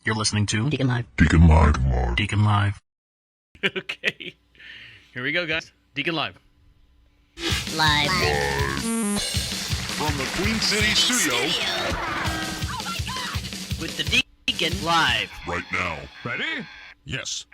You're listening to Deacon Live. Deacon Live. Deacon Live. Okay. Here we go, guys. Deacon Live. Live. From the Queen City studio. With the Deacon Live. Right now. Ready? Yes.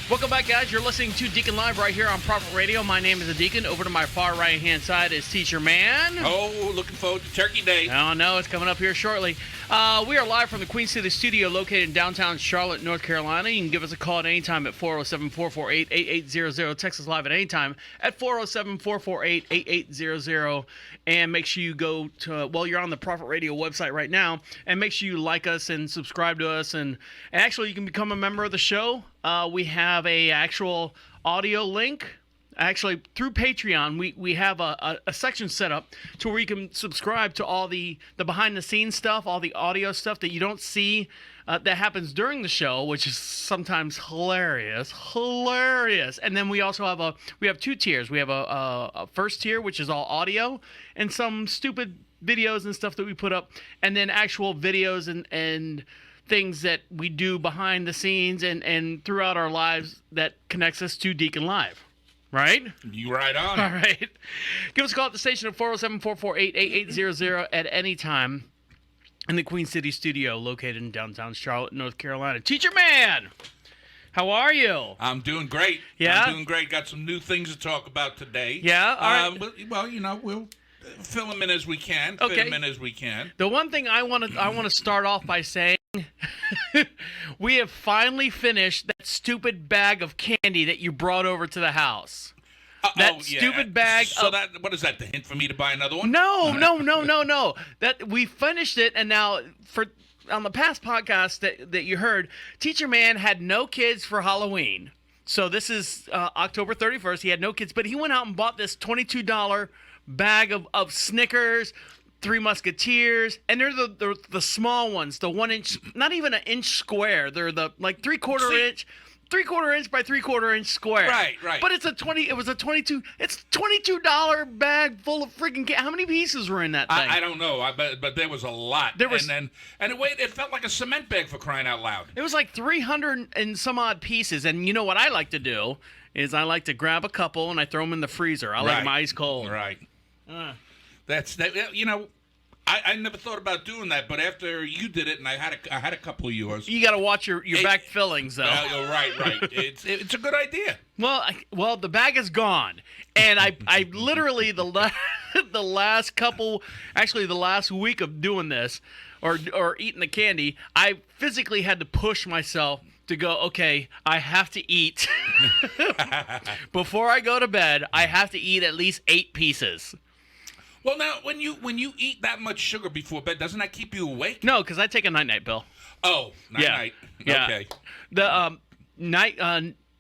Welcome back, guys. You're listening to Deacon Live right here on Prophet Radio. My name is the Deacon. Over to my far right-hand side is Teacher-man. Oh, looking forward to Turkey Day. Oh, no, it's coming up here shortly. We are live from the Queen City studio located in downtown Charlotte, North Carolina. You can give us a call at any time at 407-448-8800. Text us live at any time at 407-448-8800. And make sure you go to, well, you're on the Prophet Radio website right now, and make sure you like us and subscribe to us. And actually, you can become a member of the show. We have a actual audio link. Actually, through Patreon, we have a section set up to where you can subscribe to all the behind-the-scenes stuff, all the audio stuff that you don't see that happens during the show, which is sometimes hilarious. And then we also have two tiers. We have a first tier, which is all audio, and some stupid videos and stuff that we put up, and then actual videos and things that we do behind the scenes and throughout our lives that connects us to Deacon Live. Right? You right on. All right. Give us a call at the station at 407-448-8800 at any time in the Queen City studio located in downtown Charlotte, North Carolina. Teacher-man, how are you? I'm doing great. Yeah? I'm doing great. Got some new things to talk about today. Yeah? All right. Well, we'll fill them in as we can. Okay. Fit them in as we can. The one thing I want to start off by saying, we have finally finished that stupid bag of candy that you brought over to the house. That stupid bag. So what is that? The hint for me to buy another one? No. That we finished it, and now on the past podcast that you heard, Teacher-man had no kids for Halloween. So this is October 31st. He had no kids, but he went out and bought this $22 bag of Snickers, Three Musketeers, and they're the small ones, the 1 inch, not even an inch square. They're the like 3/4 inch by 3/4 inch square. Right. But it's it's $22 bag full of freaking how many pieces were in that thing? I don't know, but there was a lot. And it felt like a cement bag, for crying out loud. It was like 300 and some odd pieces, and you know what I like to do is I like to grab a couple and I throw them in the freezer. I like them ice cold. Right. That's that. You know, I never thought about doing that, but after you did it, and I had a couple of yours. You got to watch your back fillings, though. Right. It's a good idea. Well, the bag is gone, and I literally the last week of doing this, or eating the candy, I physically had to push myself to go, okay, I have to eat. Before I go to bed, I have to eat at least 8 pieces. Well, now, when you eat that much sugar before bed, doesn't that keep you awake? No, because I take a night pill. Oh, night. Yeah. Okay. The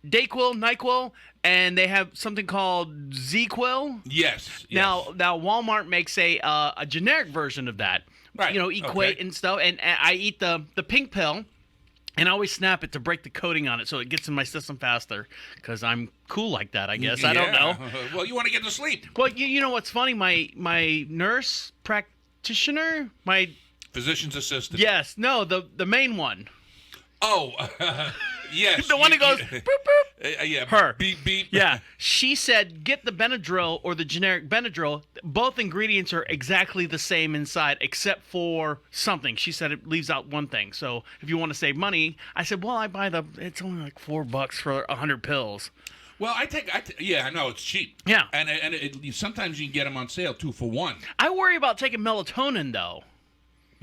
Dayquil, NyQuil, and they have something called Z-Quil. Yes. Now Walmart makes a generic version of that. Right. You know, Equate and stuff. And I eat the pink pill. And I always snap it to break the coating on it so it gets in my system faster because I'm cool like that, I guess. I don't know. Well, you want to get to sleep. Well, you know what's funny? My nurse practitioner, my physician's assistant. Yes. No, the main one. Oh, yes. The one who goes, boop, boop. Yeah. Her. Beep, beep. Yeah. She said, get the Benadryl or the generic Benadryl. Both ingredients are exactly the same inside except for something. She said it leaves out one thing. So if you want to save money, I said, well, it's only like $4 for 100 pills. Well, I know it's cheap. Yeah. And sometimes you can get them on sale 2 for 1. I worry about taking melatonin though.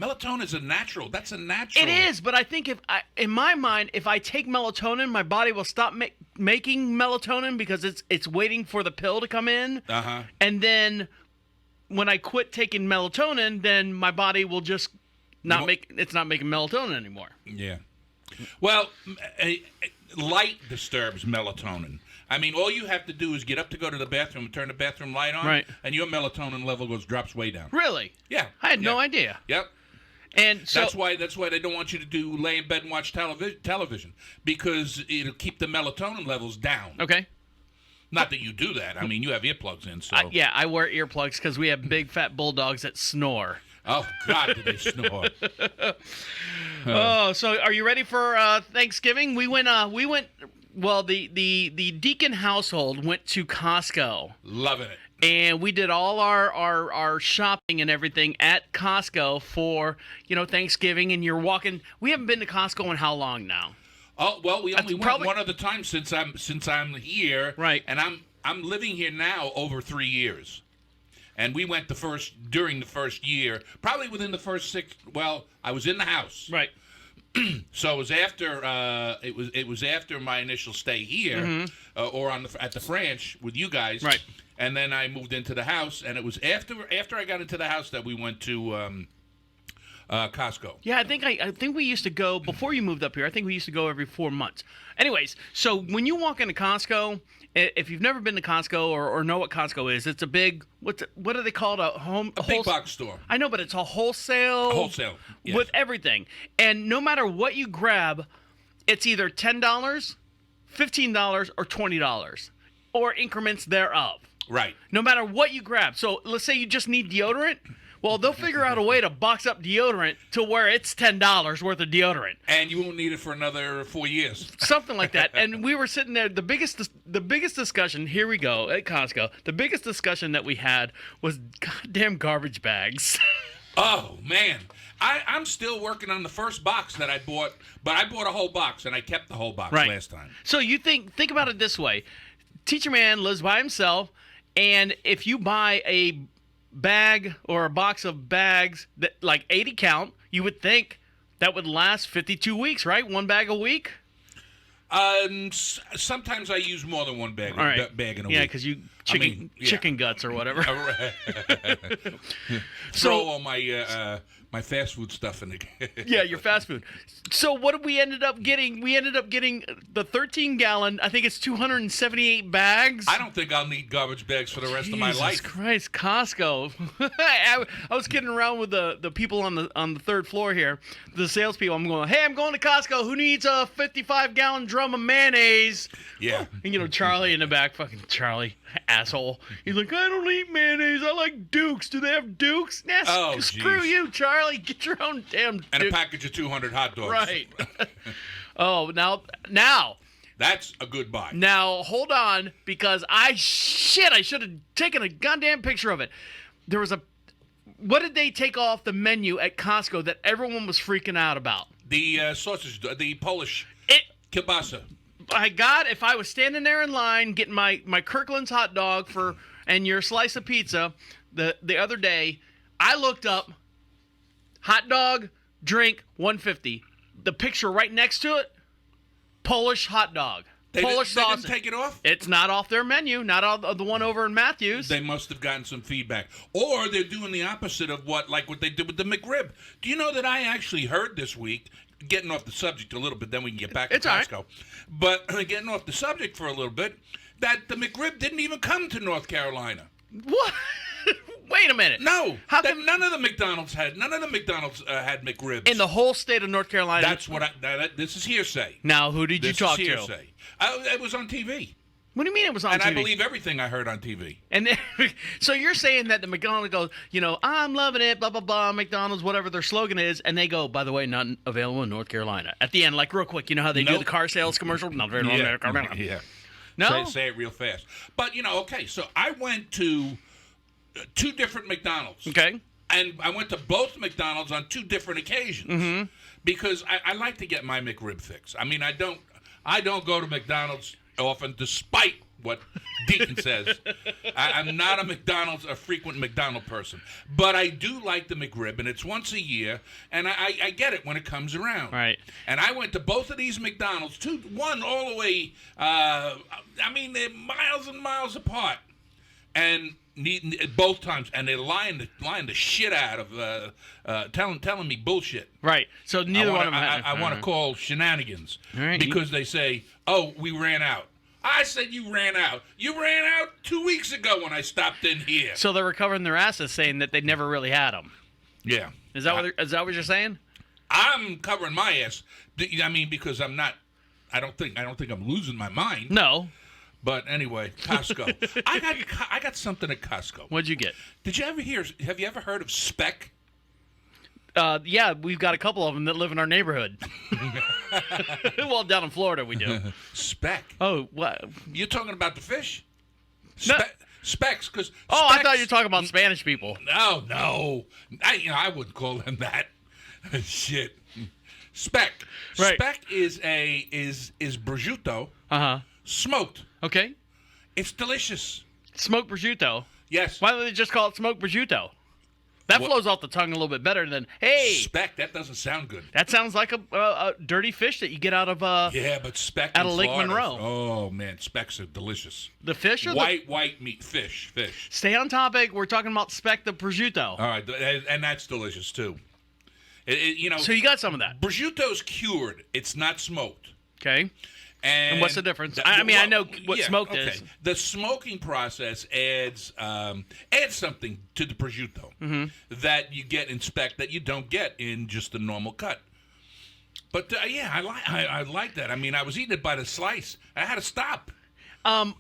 Melatonin is a natural. That's a natural. It is, but I think in my mind, if I take melatonin, my body will stop making melatonin because it's waiting for the pill to come in. Uh-huh. And then when I quit taking melatonin, then my body will just not making melatonin anymore. Yeah. Well, light disturbs melatonin. I mean, all you have to do is get up to go to the bathroom and turn the bathroom light on, right, and your melatonin level drops way down. Really? Yeah. I had no idea. Yep. And so, that's why they don't want you to lay in bed and watch television because it'll keep the melatonin levels down. Okay. Not that you do that. I mean, you have earplugs in, so. Yeah, I wear earplugs because we have big fat bulldogs that snore. Oh God, did they snore? Oh, so are you ready for Thanksgiving? We went. Well, the Deacon household went to Costco. Loving it. And we did all our shopping and everything at Costco for, Thanksgiving. And you're walking. We haven't been to Costco in how long now? Oh well, we only went probably one other time since I'm here. Right. And I'm living here now over 3 years. And we went during the first year, probably within the first 6. Well, I was in the house. Right. So it was after it was after my initial stay here, or at the ranch with you guys. Right. And then I moved into the house, and it was after I got into the house that we went to Costco. Yeah, I think we used to go before you moved up here. I think we used to go every 4 months. Anyways, so when you walk into Costco, if you've never been to Costco or know what Costco is, it's a big what do they call it? A big box store. I know, but it's a wholesale. Yes. With everything, and no matter what you grab, it's either $10, $15, or $20, or increments thereof. Right. No matter what you grab. So let's say you just need deodorant. Well, they'll figure out a way to box up deodorant to where it's $10 worth of deodorant. And you won't need it for another 4 years. Something like that. And we were sitting there. The biggest discussion, here we go, at Costco. The biggest discussion that we had was goddamn garbage bags. Oh, man. I'm still working on the first box that I bought, but I bought a whole box, and I kept the whole box last time. So you think about it this way. Teacher-man lives by himself, and if you buy a bag or a box of bags that like 80 count, you would think that would last 52 weeks, right? One bag a week? Sometimes I use more than one bag, bag in a week. Yeah, because you chicken guts or whatever. Throw all my fast food stuff in the Yeah, your fast food. So what did we ended up getting? We ended up getting the 13-gallon, I think it's 278 bags. I don't think I'll need garbage bags for the rest of my life. Jesus Christ, Costco. I was kidding around with the people on the third floor here, the salespeople. I'm going, hey, I'm going to Costco. Who needs a 55-gallon drum of mayonnaise? Yeah. And, Charlie in the back, fucking Charlie, asshole. He's like, I don't eat mayonnaise. I like Dukes. Do they have Dukes? Nah, screw you, Charlie. Get your own damn Duke. And a package of 200 hot dogs. Right. Oh, now. That's a good buy. Now, hold on, because I should have taken a goddamn picture of it. There was what did they take off the menu at Costco that everyone was freaking out about? The sausage, the Polish kielbasa. By God, if I was standing there in line getting my Kirkland's hot dog and your slice of pizza the other day, I looked up, hot dog, drink, $150. The picture right next to it, Polish hot dog. Polish sausage. They didn't take it off? It's not off their menu, not on the one over in Matthews. They must have gotten some feedback. Or they're doing the opposite of what they did with the McRib. Do you know that I actually heard this week, getting off the subject a little bit, then we can get back to Costco. Right. But getting off the subject for a little bit, that the McRib didn't even come to North Carolina. What? Wait a minute. No. None of the McDonald's had McRibs. In the whole state of North Carolina? That's what this is hearsay. Now, who did you talk to? Hearsay. It was on TV. What do you mean it was on TV? And I believe everything I heard on TV. And then, so you're saying that the McDonald's goes, I'm loving it, blah, blah, blah, McDonald's, whatever their slogan is, and they go, by the way, not available in North Carolina. At the end, like real quick, you know how they do the car sales commercial? Not available in North Carolina. Yeah. No? Say it real fast. But, okay, so I went to 2 different McDonald's. Okay. And I went to both McDonald's on 2 different occasions because I like to get my McRib fix. I mean, I don't go to McDonald's often, despite what Deacon says. I'm not a frequent McDonald person, but I do like the McRib, and it's once a year, and I get it when it comes around. Right. And I went to both of these McDonald's, one all the way. They're miles and miles apart, and both times, and they lying the shit out of telling me bullshit. Right. So neither one of them. I want to call shenanigans right. Because they say, "Oh, we ran out." I said, "You ran out. You ran out 2 weeks ago when I stopped in here." So they're recovering their asses, saying that they never really had them. Yeah. Is that what you're saying? I'm covering my ass. I mean, because I'm not. I don't think I'm losing my mind. No. But anyway, Costco. I got something at Costco. What'd you get? Did you ever hear? Have you ever heard of Spec? Yeah, we've got a couple of them that live in our neighborhood. Well, down in Florida we do. Spec. Oh, what? You're talking about the fish? No. Specs, because Oh, I thought you were talking about Spanish people. No. I wouldn't call them that. Shit. Spec. Right. Spec is prosciutto smoked. Okay. It's delicious. Smoked prosciutto. Yes. Why don't they just call it smoked prosciutto? That flows off the tongue a little bit better than, hey. Spec, that doesn't sound good. That sounds like a dirty fish that you get out of Yeah, but Spec out in of Lake Florida. Monroe. Oh man, Specs are delicious. The fish or white meat fish. Stay on topic. We're talking about Spec the prosciutto. All right, and that's delicious too. So you got some of that. Prosciutto's cured. It's not smoked. Okay. And what's the difference? I know what smoked is. The smoking process adds something to the prosciutto that you get in Spec that you don't get in just the normal cut. But I like that. I mean, I was eating it by the slice. I had to stop. When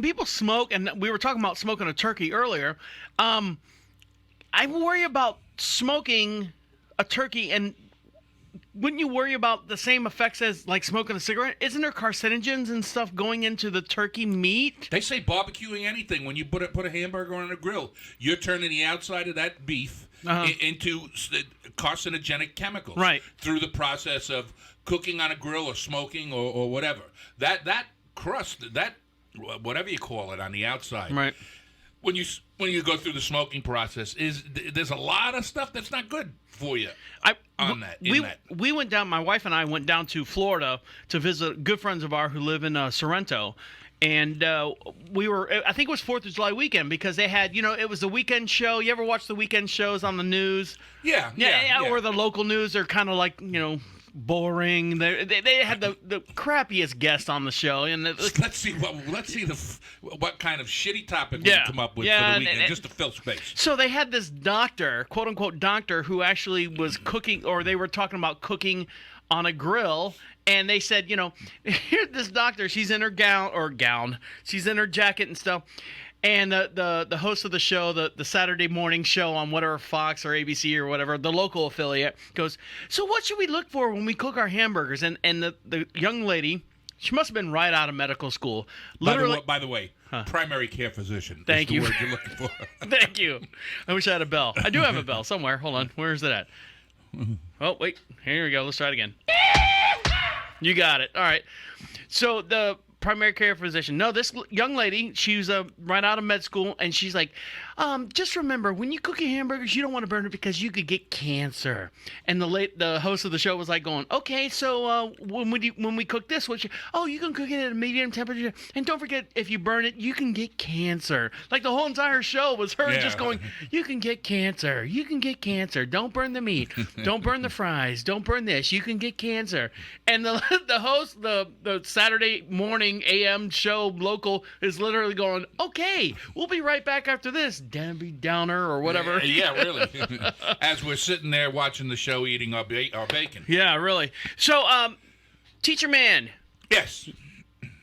people smoke, and we were talking about smoking a turkey earlier, I worry about smoking a turkey, and wouldn't you worry about the same effects as like smoking a cigarette? Isn't there carcinogens and stuff going into the turkey meat? They say barbecuing anything, when you put a hamburger on a grill, you're turning the outside of that beef into carcinogenic chemicals, right, through the process of cooking on a grill or smoking or whatever. That crust, that whatever you call it on the outside, right. When you go through the smoking process, there's a lot of stuff that's not good for you. We went down. My wife and I went down to Florida to visit good friends of ours who live in Sorrento, and we were. I think it was 4th of July weekend because they had. It was the weekend show. You ever watch the weekend shows on the news? Yeah. Or the local news are kind of like boring. They had the crappiest guest on the show, and let's see what kind of shitty topic we can come up with for the weekend, just to fill space. So they had this doctor, quote unquote doctor, who actually was cooking, or they were talking about cooking on a grill, and they said, here's this doctor. She's in her gown. She's in her jacket and stuff. And the host of the show, the Saturday morning show on whatever Fox or ABC or whatever, the local affiliate, goes, so what should we look for when we cook our hamburgers? And the young lady, she must have been right out of medical school. Literally, by the way, primary care physician. Thank you. Is the word you're looking for. Thank you. I wish I had a bell. I do have a bell somewhere. Hold on. Where is it at? Oh, wait. Here we go. Let's try it again. You got it. All right. So the primary care physician. No, this young lady, she was right out of med school, and she's like, just remember, when you cook your hamburgers, you don't want to burn it because you could get cancer. And the host of the show was like going, okay, so when we cook this, you can cook it at a medium temperature, and don't forget, if you burn it, you can get cancer. Like the whole entire show was her just going, you can get cancer, don't burn the meat, don't burn the fries, don't burn this, you can get cancer. And the host, the Saturday morning AM show local is literally going, okay, we'll be right back after this, Debbie Downer or whatever. Yeah, really. As we're sitting there watching the show, eating our bacon. Yeah, really. So, Teacher-man. Yes.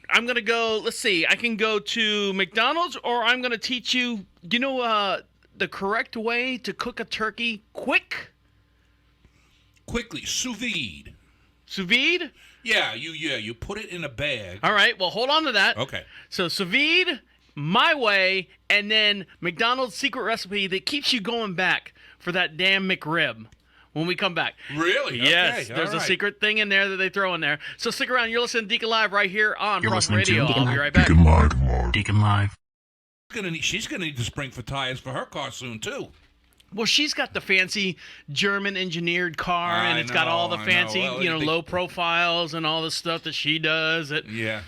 I'm going to go, let's see, I can go to McDonald's, or I'm going to teach you, the correct way to cook a turkey quickly, sous vide. Sous vide? Yeah, you put it in a bag. All right, well, hold on to that. Okay. So sous vide, my way, and then McDonald's secret recipe that keeps you going back for that damn McRIb when we come back. Really? Yes, Okay, there's a secret thing in there that they throw in there. So stick around. You're listening to Deacon Live right here on Cross Radio. I'll be right back. Deacon Live. She's gonna need to spring for tires for her car soon too. Well, she's got the fancy German engineered car, and it's got all the fancy, low profiles and all the stuff that she does. Yeah.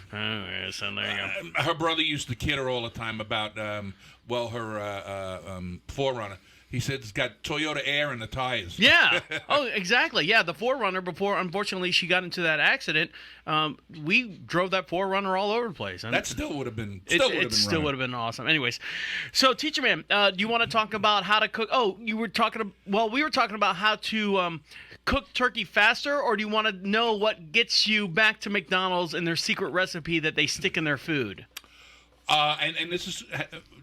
So there you go. Her brother used to kid her all the time about, her 4Runner. He said it's got Toyota Air in the tires. Yeah. Oh, exactly. Yeah, the 4Runner, before, unfortunately, she got into that accident, we drove that 4Runner all over the place. And that still would have been would have been awesome. Anyways, so Teacher-man, do you want to talk about how to cook? Oh, we were talking about how to cook turkey faster, or do you want to know what gets you back to McDonald's and their secret recipe that they stick in their food? And this is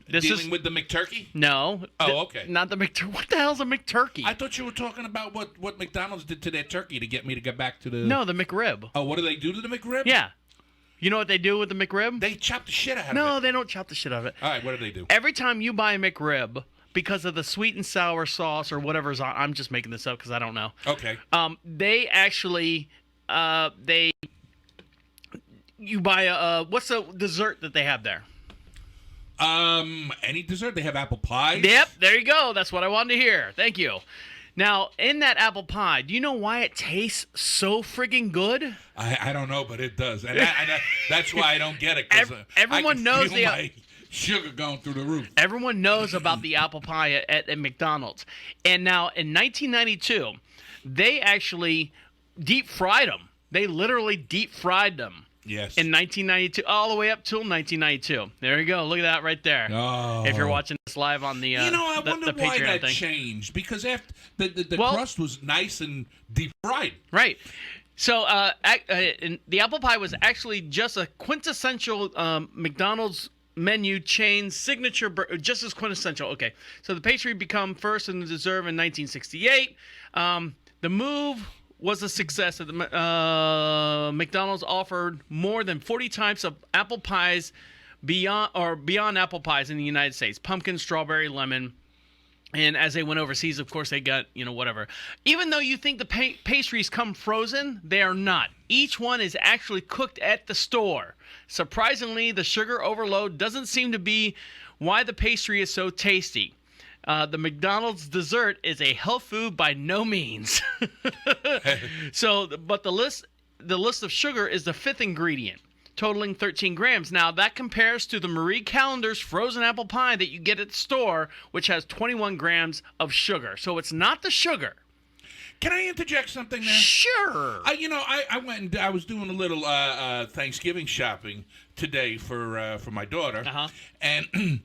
Dealing with the McTurkey? No. Okay. Not the McTurkey. What the hell's a McTurkey? I thought you were talking about what McDonald's did to their turkey to get me to get back to the... No, the McRIb. Oh, what do they do to the McRib? Yeah. You know what they do with the McRib? They chop the shit out of it. No, they don't chop the shit out of it. All right, what do they do? Every time you buy a McRib, because of the sweet and sour sauce or whatever's on, I'm just making this up because I don't know. Okay. They actually, you buy a, what's the dessert that they have there? Any dessert? They have apple pie. Yep, there you go. That's what I wanted to hear. Thank you. Now, in that apple pie, do you know why it tastes so friggin' good? I don't know, but it does. And that's why I don't get it. Everyone I can knows feel my sugar going through the roof. Everyone knows about the apple pie at McDonald's. And now, in 1992, they actually deep fried them. They literally deep fried them. Yes. In 1992, all the way up till 1992. There you go. Look at that right there. Oh. If you're watching this live on the I wonder why Patreon that thing. changed. Because after the crust was nice and deep fried. Right. So the apple pie was actually just a quintessential McDonald's menu chain signature, just as quintessential. Okay. So the pastry became first in the dessert in 1968. The move was a success. McDonald's offered more than 40 types of apple pies beyond apple pies in the United States: pumpkin, strawberry, lemon. And as they went overseas, of course, they got, whatever. Even though you think the pastries come frozen, they are not. Each one is actually cooked at the store. Surprisingly, the sugar overload doesn't seem to be why the pastry is so tasty. The McDonald's dessert is a health food by no means. But the list of sugar is the fifth ingredient, totaling 13 grams. Now, that compares to the Marie Callender's frozen apple pie that you get at the store, which has 21 grams of sugar. So it's not the sugar. Can I interject something there? Sure. I went and I was doing a little Thanksgiving shopping today for my daughter. Uh-huh. And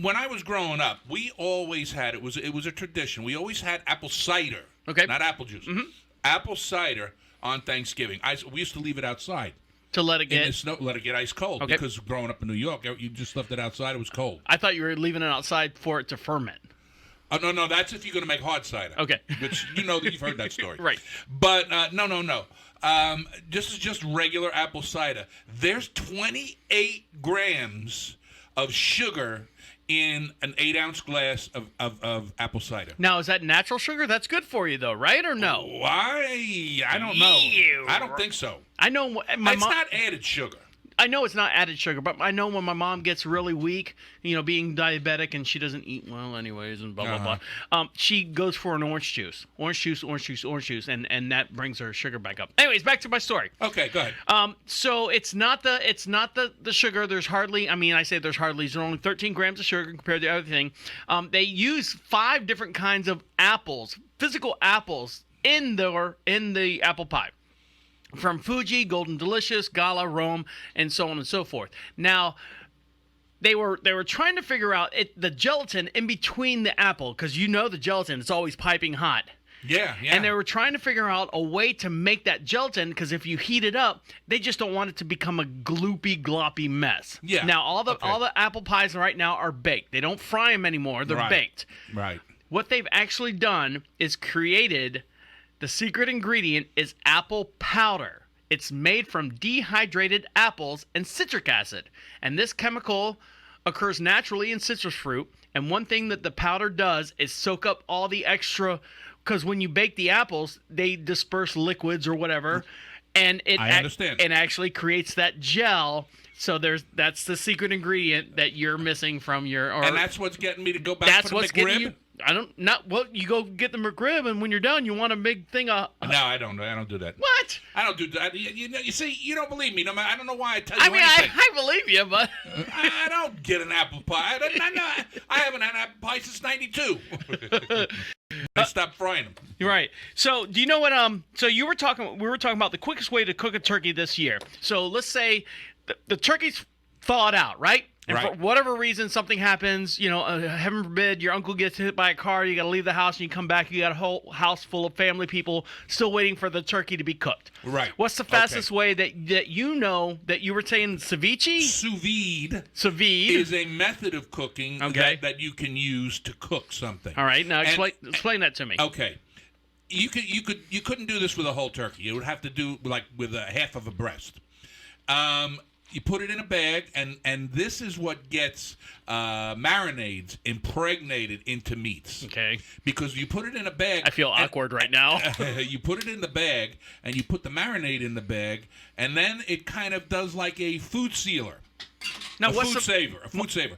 when I was growing up, we always had, it was a tradition. We always had apple cider. Okay. Not apple juice. Mm-hmm. Apple cider on Thanksgiving. We used to leave it outside. To let it get... In the snow, let it get ice cold. Okay. Because growing up in New York, you just left it outside. It was cold. I thought you were leaving it outside for it to ferment. Oh, no. That's if you're going to make hard cider. Okay. Which, you've heard that story. Right. But, no. This is just regular apple cider. There's 28 grams of sugar in an 8-ounce glass of apple cider. Now, is that natural sugar? That's good for you, though, right? Or no? Why? I don't know. I don't think so. I know It's not added sugar. I know it's not added sugar, but I know when my mom gets really weak, being diabetic and she doesn't eat well anyways and blah, blah, blah, she goes for an orange juice, and that brings her sugar back up. Anyways, back to my story. Okay, go ahead. So it's not the sugar. There's hardly, there's only 13 grams of sugar compared to everything. They use 5 different kinds of apples, physical apples, in the apple pie. From Fuji, Golden Delicious, Gala, Rome, and so on and so forth. Now, they were trying to figure out the gelatin in between the apple, because the gelatin is always piping hot. Yeah. And they were trying to figure out a way to make that gelatin, because if you heat it up, they just don't want it to become a gloopy, gloppy mess. Yeah. Now, all the apple pies right now are baked. They don't fry them anymore. They're baked. Right. What they've actually done is created... The secret ingredient is apple powder. It's made from dehydrated apples and citric acid. And this chemical occurs naturally in citrus fruit. And one thing that the powder does is soak up all the extra, because when you bake the apples, they disperse liquids or whatever. And I understand. It actually creates that gel. So that's the secret ingredient that you're missing from your... and that's what's getting me to go back for the McRib? You go get the McRib, and when you're done, you want a big thing of... No, I don't do that. What? I don't do that. You see, you don't believe me. I don't know why I tell you anything. I believe you, but... I don't get an apple pie. I haven't had an apple pie since 92. I stopped frying them. You're right. So, do you know what... So, we were talking about the quickest way to cook a turkey this year. So, let's say the turkey's thawed out, right? And Right. for whatever reason, something happens, heaven forbid, your uncle gets hit by a car, you got to leave the house, and you come back, you got a whole house full of family people still waiting for the turkey to be cooked. Right. What's the fastest way that you know that you were saying ceviche? Sous vide. Sous vide is a method of cooking that you can use to cook something. All right, now explain that to me. Okay. You couldn't do this with a whole turkey. You would have to do like with a half of a breast. You put it in a bag, and this is what gets marinades impregnated into meats. Okay. Because you put it in a bag. I feel awkward right now. You put it in the bag, and you put the marinade in the bag, and then it kind of does like a food sealer. Now, A food saver.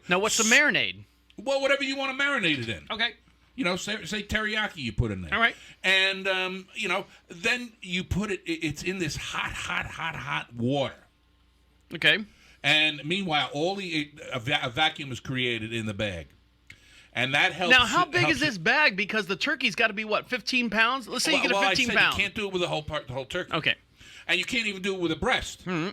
Now, what's the marinade? Well, whatever you want to marinate it in. Okay. Say teriyaki you put in there. All right. And, then you put it's in this hot water. Okay. And meanwhile, a vacuum is created in the bag. And that helps. Now, how big is this bag? Because the turkey's got to be, 15 pounds? Let's say you get a 15 pound. You can't do it with the whole turkey. Okay. And you can't even do it with a breast. Mm-hmm.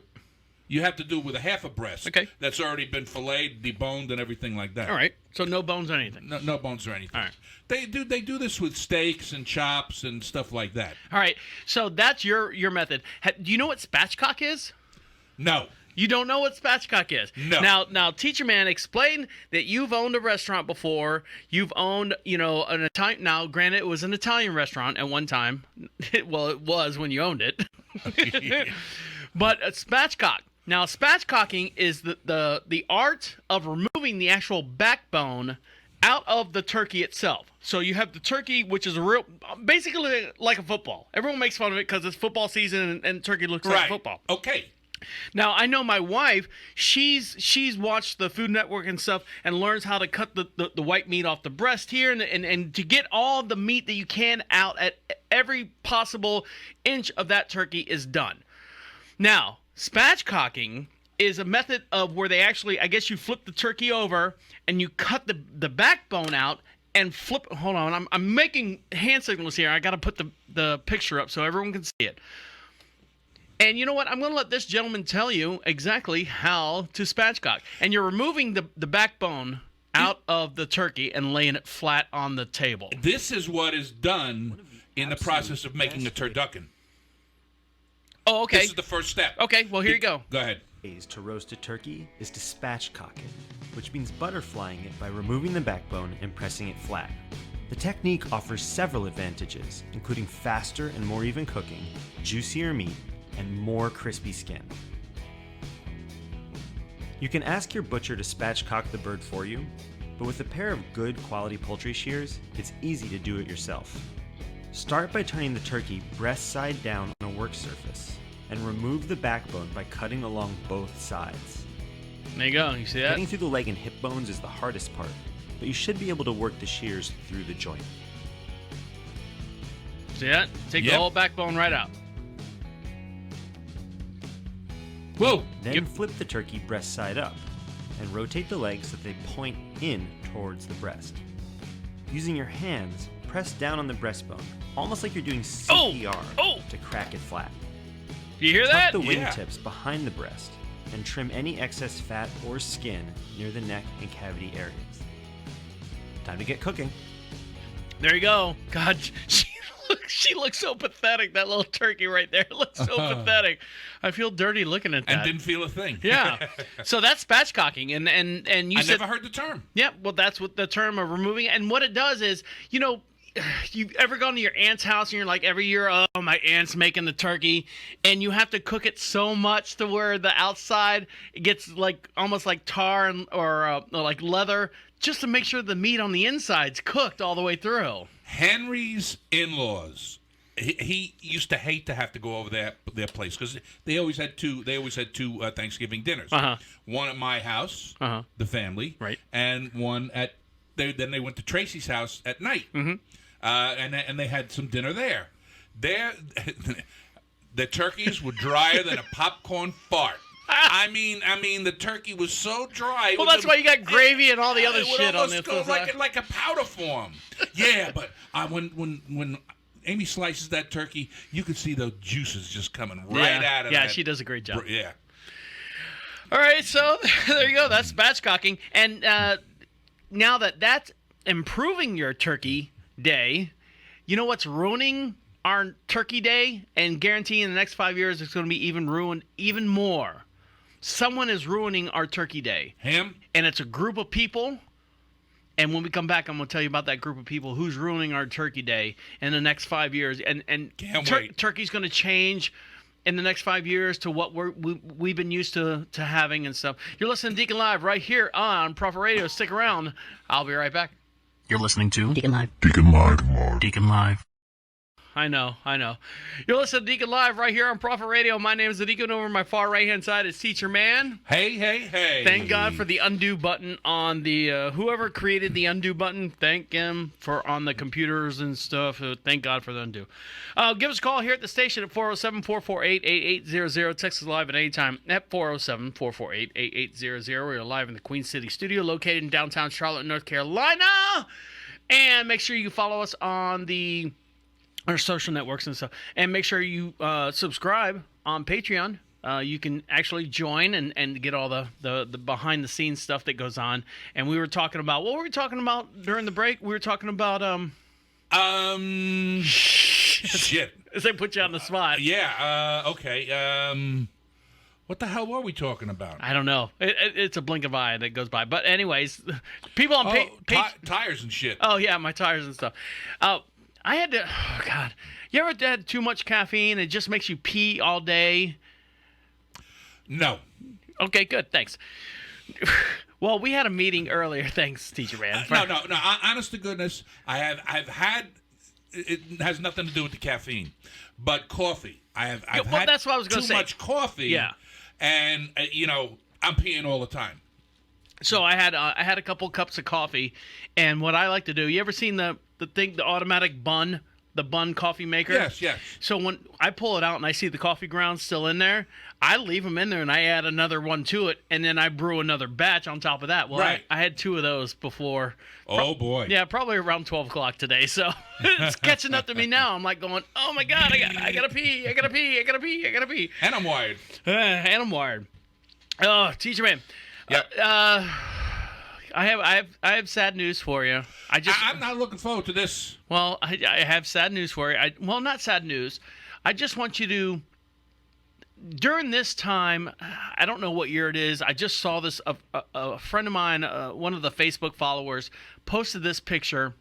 You have to do it with a half a breast. Okay. That's already been filleted, deboned, and everything like that. All right. So no bones or anything. No bones or anything. All right. They do this with steaks and chops and stuff like that. All right. So that's your method. Do you know what spatchcock is? No. You don't know what spatchcock is? No. Now, Teacher-man, explain that you've owned a restaurant before. You've owned, an Italian. Now, granted, it was an Italian restaurant at one time. Well, it was when you owned it. But a spatchcock. Now, spatchcocking is the art of removing the actual backbone out of the turkey itself. So you have the turkey, which is basically like a football. Everyone makes fun of it because it's football season and turkey looks like a football. Okay. Now, I know my wife, she's watched the Food Network and stuff and learns how to cut the white meat off the breast here and to get all the meat that you can out at every possible inch of that turkey is done. Now, spatchcocking is a method of where they actually, I guess you flip the turkey over and you cut the backbone out and flip. Hold on, I'm making hand signals here. I got to put the picture up so everyone can see it. And you know what? I'm going to let this gentleman tell you exactly how to spatchcock. And you're removing the backbone out of the turkey and laying it flat on the table. This is what is done in the process of making a turducken. Oh, okay. This is the first step. Okay, well, here you go. Go ahead. To roast a turkey is to spatchcock it, which means butterflying it by removing the backbone and pressing it flat. The technique offers several advantages, including faster and more even cooking, juicier meat, and more crispy skin. You can ask your butcher to spatchcock the bird for you, but with a pair of good quality poultry shears, it's easy to do it yourself. Start by turning the turkey breast side down on a work surface, and remove the backbone by cutting along both sides. There you go. You see that? Getting through the leg and hip bones is the hardest part, but you should be able to work the shears through the joint. See that? Take the whole backbone right out. Whoa! Then flip the turkey breast side up and rotate the legs so that they point in towards the breast. Using your hands, press down on the breastbone, almost like you're doing CPR to crack it flat. Do you hear that? Tuck the wingtips behind the breast and trim any excess fat or skin near the neck and cavity areas. Time to get cooking. There you go. God, she looks so pathetic. That little turkey right there looks so pathetic. I feel dirty looking at that. And didn't feel a thing. Yeah. So that's spatchcocking, and you said never heard the term. Yeah. Well, that's what the term of removing. And what it does is, you've ever gone to your aunt's house and you're like, every year, oh, my aunt's making the turkey, and you have to cook it so much to where the outside it gets like almost like tar or like leather, just to make sure the meat on the inside's cooked all the way through. Henry's in-laws, he used to hate to have to go over their place because they always had two Thanksgiving dinners. One at my house, the family, right, and one at then they went to Tracy's house at night. And they had some dinner there. The turkeys were drier than a popcorn fart. I mean, the turkey was so dry. Well, that's why you got gravy and all the other shit on it. It like a powder form. Yeah, but when Amy slices that turkey, you could see those juices just coming right out of it. Yeah, she does a great job. Yeah. All right, so there you go. That's spatchcocking. And now that that's improving your turkey day, you know what's ruining our turkey day and guaranteeing in the next 5 years it's going to be even ruined even more? Someone is ruining our turkey day. Him? And it's a group of people. And when we come back, I'm going to tell you about that group of people who's ruining our turkey day in the next 5 years. And Can't wait. Turkey's going to change in the next 5 years to what we've been used to having and stuff. You're listening to Deacon Live right here on Prophet Radio. Stick around. I'll be right back. You're listening to Deacon Live. Deacon Live. Deacon Live. I know. You're listening to Deacon Live right here on Prophet Radio. My name is the Deacon. Over my far right-hand side is Teacher-man. Hey. Thank God for the undo button on the, whoever created the undo button, thank him for on the computers and stuff. Thank God for the undo. Give us a call here at the station at 407-448-8800. Text us live at any time at 407-448-8800. We're live in the Queen City studio located in downtown Charlotte, North Carolina. And make sure you follow us on our social networks and stuff. And make sure you subscribe on Patreon. You can actually join and get all the behind-the-scenes stuff that goes on. And we were talking about... What were we talking about during the break? We were talking about... Shit. As they put you on the spot. Okay. What the hell were we talking about? I don't know. It's a blink of an eye that goes by. But anyways, people on tires and shit. Oh, yeah, my tires and stuff. I had to... Oh, God. You ever had too much caffeine? It just makes you pee all day? No. Okay, good. Thanks. Well, we had a meeting earlier. Thanks, Teacher Man. No. Honest to goodness, I've had... It has nothing to do with the caffeine. But coffee. I've had that's what I was going to say. Too much coffee. Yeah. And, I'm peeing all the time. So I had a couple cups of coffee, and what I like to do, you ever seen the automatic bun, the bun coffee maker? Yes. So when I pull it out and I see the coffee grounds still in there, I leave them in there and I add another one to it, and then I brew another batch on top of that. Well, right. I had two of those before. Oh, boy. Yeah, probably around 12 o'clock today, so it's catching up to me now. I'm like going, oh, my God, I gotta pee. And I'm wired. Oh, Teacher Man. Yep. I have sad news for you. I'm not looking forward to this. Well, I have sad news for you. Well, not sad news. I just want you to, during this time, I don't know what year it is. I just saw this. A friend of mine, one of the Facebook followers, posted this picture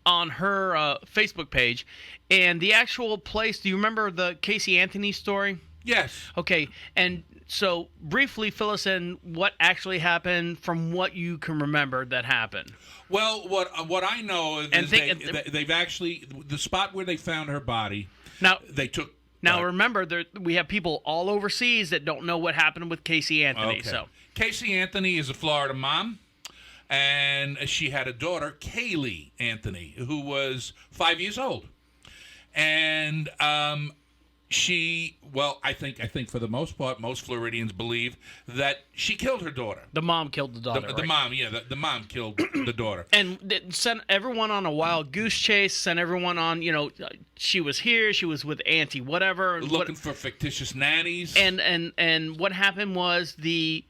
on her Facebook page, and the actual place. Do you remember the Casey Anthony story? Yes. Okay, and so briefly fill us in what actually happened from what you can remember that happened. Well, what I know is they've actually, the spot where they found her body, they took... Now remember, we have people all overseas that don't know what happened with Casey Anthony. Okay. So Casey Anthony is a Florida mom, and she had a daughter, Cali Anthony, who was 5 years old. And... I think for the most part, most Floridians believe that she killed her daughter. The mom killed the daughter. The mom, yeah, the mom killed the daughter. And sent everyone on a wild goose chase. Sent everyone on, she was here, she was with Auntie, whatever. Looking for fictitious nannies. And what happened was the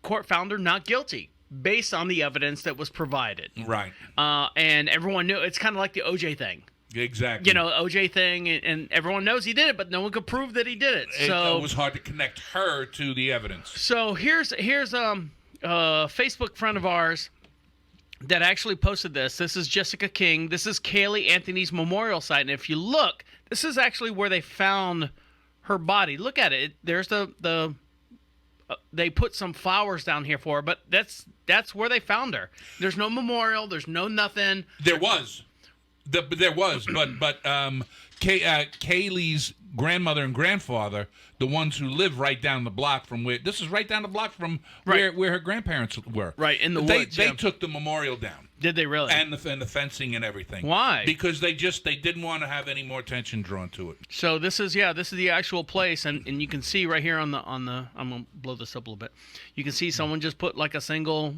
court found her not guilty based on the evidence that was provided. Right. And everyone knew. It's kind of like the OJ thing. Exactly. OJ thing, and everyone knows he did it, but no one could prove that he did it. So it was hard to connect her to the evidence. So here's a Facebook friend of ours that actually posted this. This is Jessica King. This is Cali Anthony's memorial site, and if you look, this is actually where they found her body. Look at it. There's the they put some flowers down here for her, but that's where they found her. There's no memorial. There's no nothing. There was. But Kaylee's grandmother and grandfather, the ones who live right down the block from where this is right down the block from where her grandparents were. Right in the woods. They took the memorial down. Did they really? And the fencing and everything. Why? Because they didn't want to have any more attention drawn to it. So this is the actual place, and you can see right here on the I'm gonna blow this up a little bit. You can see someone just put like a single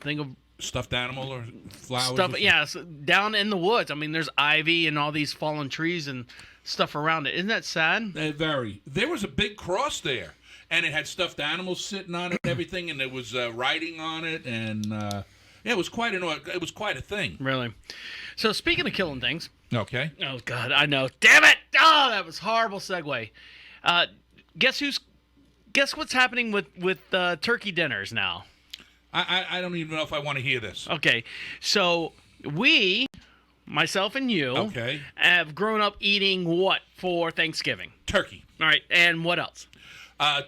thing of stuffed animal or flowers? Stuff, yeah, down in the woods. I mean, there's ivy and all these fallen trees and stuff around it. Isn't that sad? Very. There was a big cross there. and it had stuffed animals sitting on it and everything, and there was writing on it, and it was quite a thing. Really. So speaking of killing things. Okay. Oh God, I know. Damn it! Oh, that was a horrible segue. Guess what's happening with turkey dinners now? I don't even know if I want to hear this. Okay, so we, myself and you, Okay. have grown up eating what for Thanksgiving? Turkey. All right, and what else?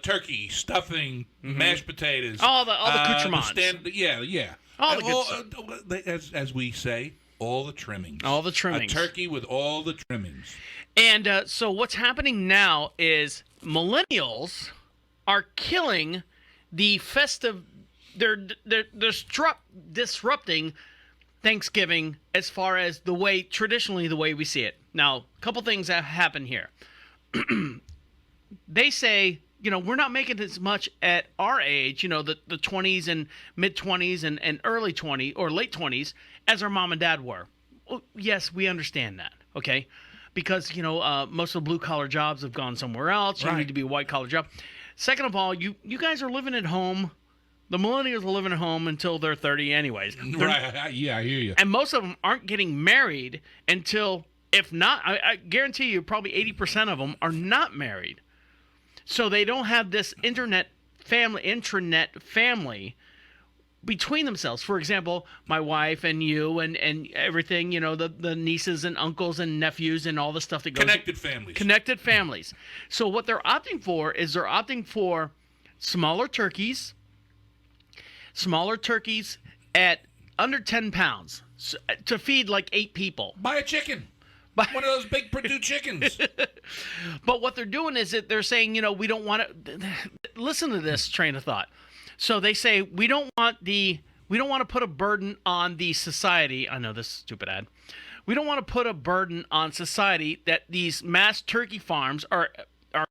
Turkey, stuffing, mashed potatoes. All the accoutrements. Yeah. All the good as we say, all the trimmings. All the trimmings. A turkey with all the trimmings. And so what's happening now is millennials are killing the festive. They're disrupting Thanksgiving as far as traditionally the way we see it. Now, a couple things have happened here. They say, we're not making as much at our age, the 20s and mid-20s and early 20s or late 20s as our mom and dad were. Well, yes, we understand that, okay? Because, most of the blue-collar jobs have gone somewhere else. You need to be a white-collar job. Second of all, you guys are living at home. The millennials are living at home until they're 30 anyways. Right, yeah, I hear you. And most of them aren't getting married until, if not, I guarantee you probably 80% of them are not married. So they don't have this intranet family between themselves. For example, my wife and you and everything, the nieces and uncles and nephews and all the stuff that goes... Connected families. So what they're opting for is smaller turkeys at under 10 pounds to feed like 8 people. Buy a chicken. One of those big Purdue chickens. But what they're doing is that they're saying, we don't want to... Listen to this train of thought. So they say, we don't want to put a burden on the society. I know this stupid ad. We don't want to put a burden on society that these mass turkey farms are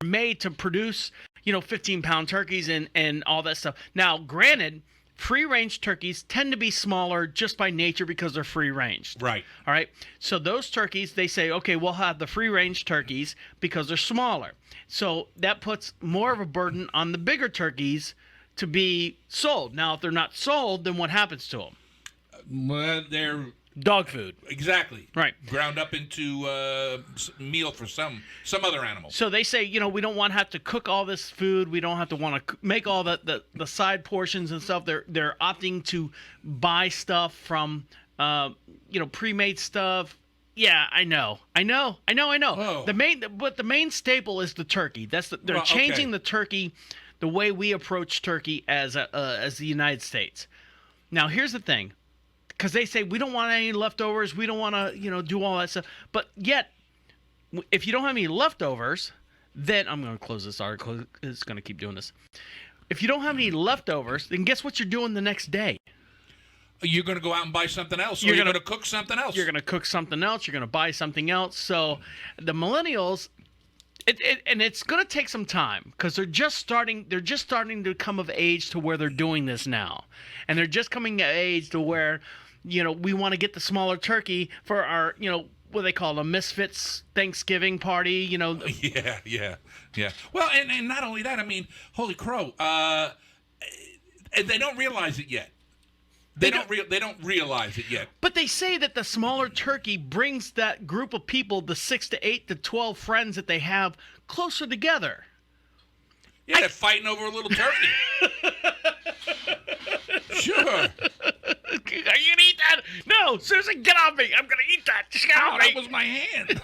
made to produce, 15-pound turkeys and all that stuff. Now, granted, free-range turkeys tend to be smaller just by nature because they're free-ranged. Right. All right. So those turkeys, they say, okay, we'll have the free-range turkeys because they're smaller. So that puts more of a burden on the bigger turkeys to be sold. Now, if they're not sold, then what happens to them? Well, they're dog food. Exactly. Right. Ground up into meal for some other animal. So they say, we don't want to have to cook all this food. We don't have to want to make all the side portions and stuff. They're opting to buy stuff from, pre-made stuff. Yeah, I know. Oh. The main staple is the turkey. They're changing the turkey, the way we approach turkey as the United States. Now, here's the thing, because they say we don't want any leftovers. We don't want to, do all that stuff. But yet, if you don't have any leftovers, then I'm going to close this article. It's going to keep doing this. If you don't have any leftovers, then guess what you're doing the next day? You're going to go out and buy something else. You're going to cook something else. You're going to cook something else. You're going to buy something else. So the millennials, and it's going to take some time because they're just starting to come of age to where they're doing this now. And they're just coming of age to where, we want to get the smaller turkey for our, what they call a Misfits Thanksgiving party, Yeah. Well, and not only that, I mean, holy crow, they don't realize it yet. They don't realize it yet. But they say that the smaller turkey brings that group of people, the 6 to 8 to 12 friends that they have, closer together. Yeah, they're fighting over a little turkey. Sure. Are you gonna eat that? No, Susan, get off me! I'm gonna eat that. Just get off me. That was my hand.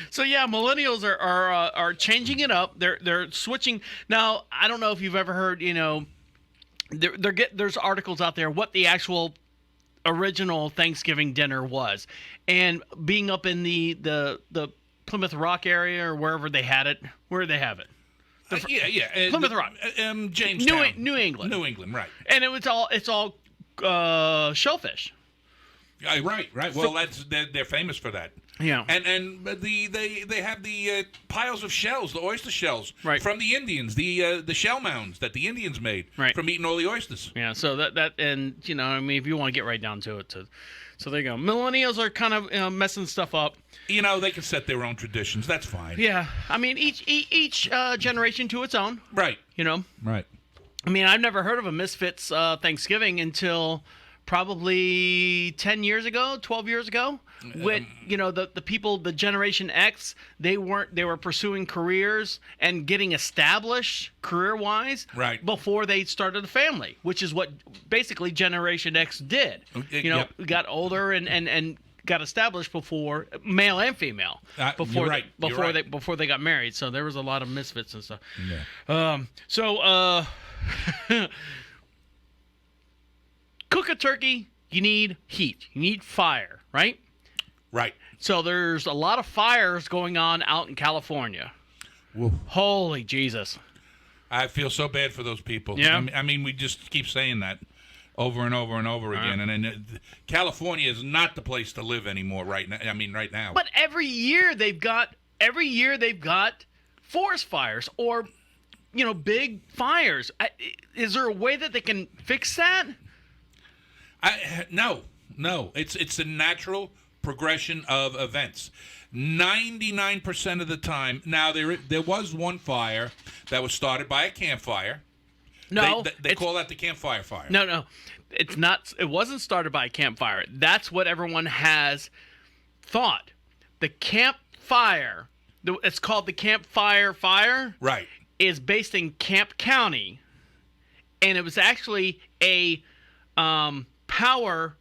So yeah, millennials are changing it up. They're switching. Now, I don't know if you've ever heard, there's articles out there what the actual original Thanksgiving dinner was, and being up in the Plymouth Rock area or wherever they had it, where did they have it? Plymouth Rock, Jamestown, New England, right? And it's all shellfish. Right. Well, they're famous for that. Yeah. And they have the piles of shells, the oyster shells, right, from the Indians, the shell mounds that the Indians made, right, from eating all the oysters. Yeah. So that and if you want to get right down to it, So there you go. Millennials are kind of messing stuff up. You know, they can set their own traditions. That's fine. Yeah, I mean, each generation to its own. Right. You know. Right. I mean, I've never heard of a Misfits Thanksgiving until probably 10 years ago, 12 years ago. With the people, the Generation X, they were pursuing careers and getting established career-wise before they started a family, which is what basically Generation X did. Got older and got established before, male and female, before they got married. So there was a lot of misfits and stuff. Yeah. Cook a turkey, you need heat. You need fire, right? Right. So there's a lot of fires going on out in California. Whoa. Holy Jesus. I feel so bad for those people. Yeah. I mean, we just keep saying that over and over and over again. And California is not the place to live anymore right now. I mean, right now. But every year they've got forest fires or, big fires. Is there a way that they can fix that? No. It's a natural progression of events. 99% of the time. Now, there was one fire that was started by a campfire. No. They call that the campfire fire. No. It's not. It wasn't started by a campfire. That's what everyone has thought. The campfire, it's called the campfire fire. Right. Is based in Camp County. And it was actually a power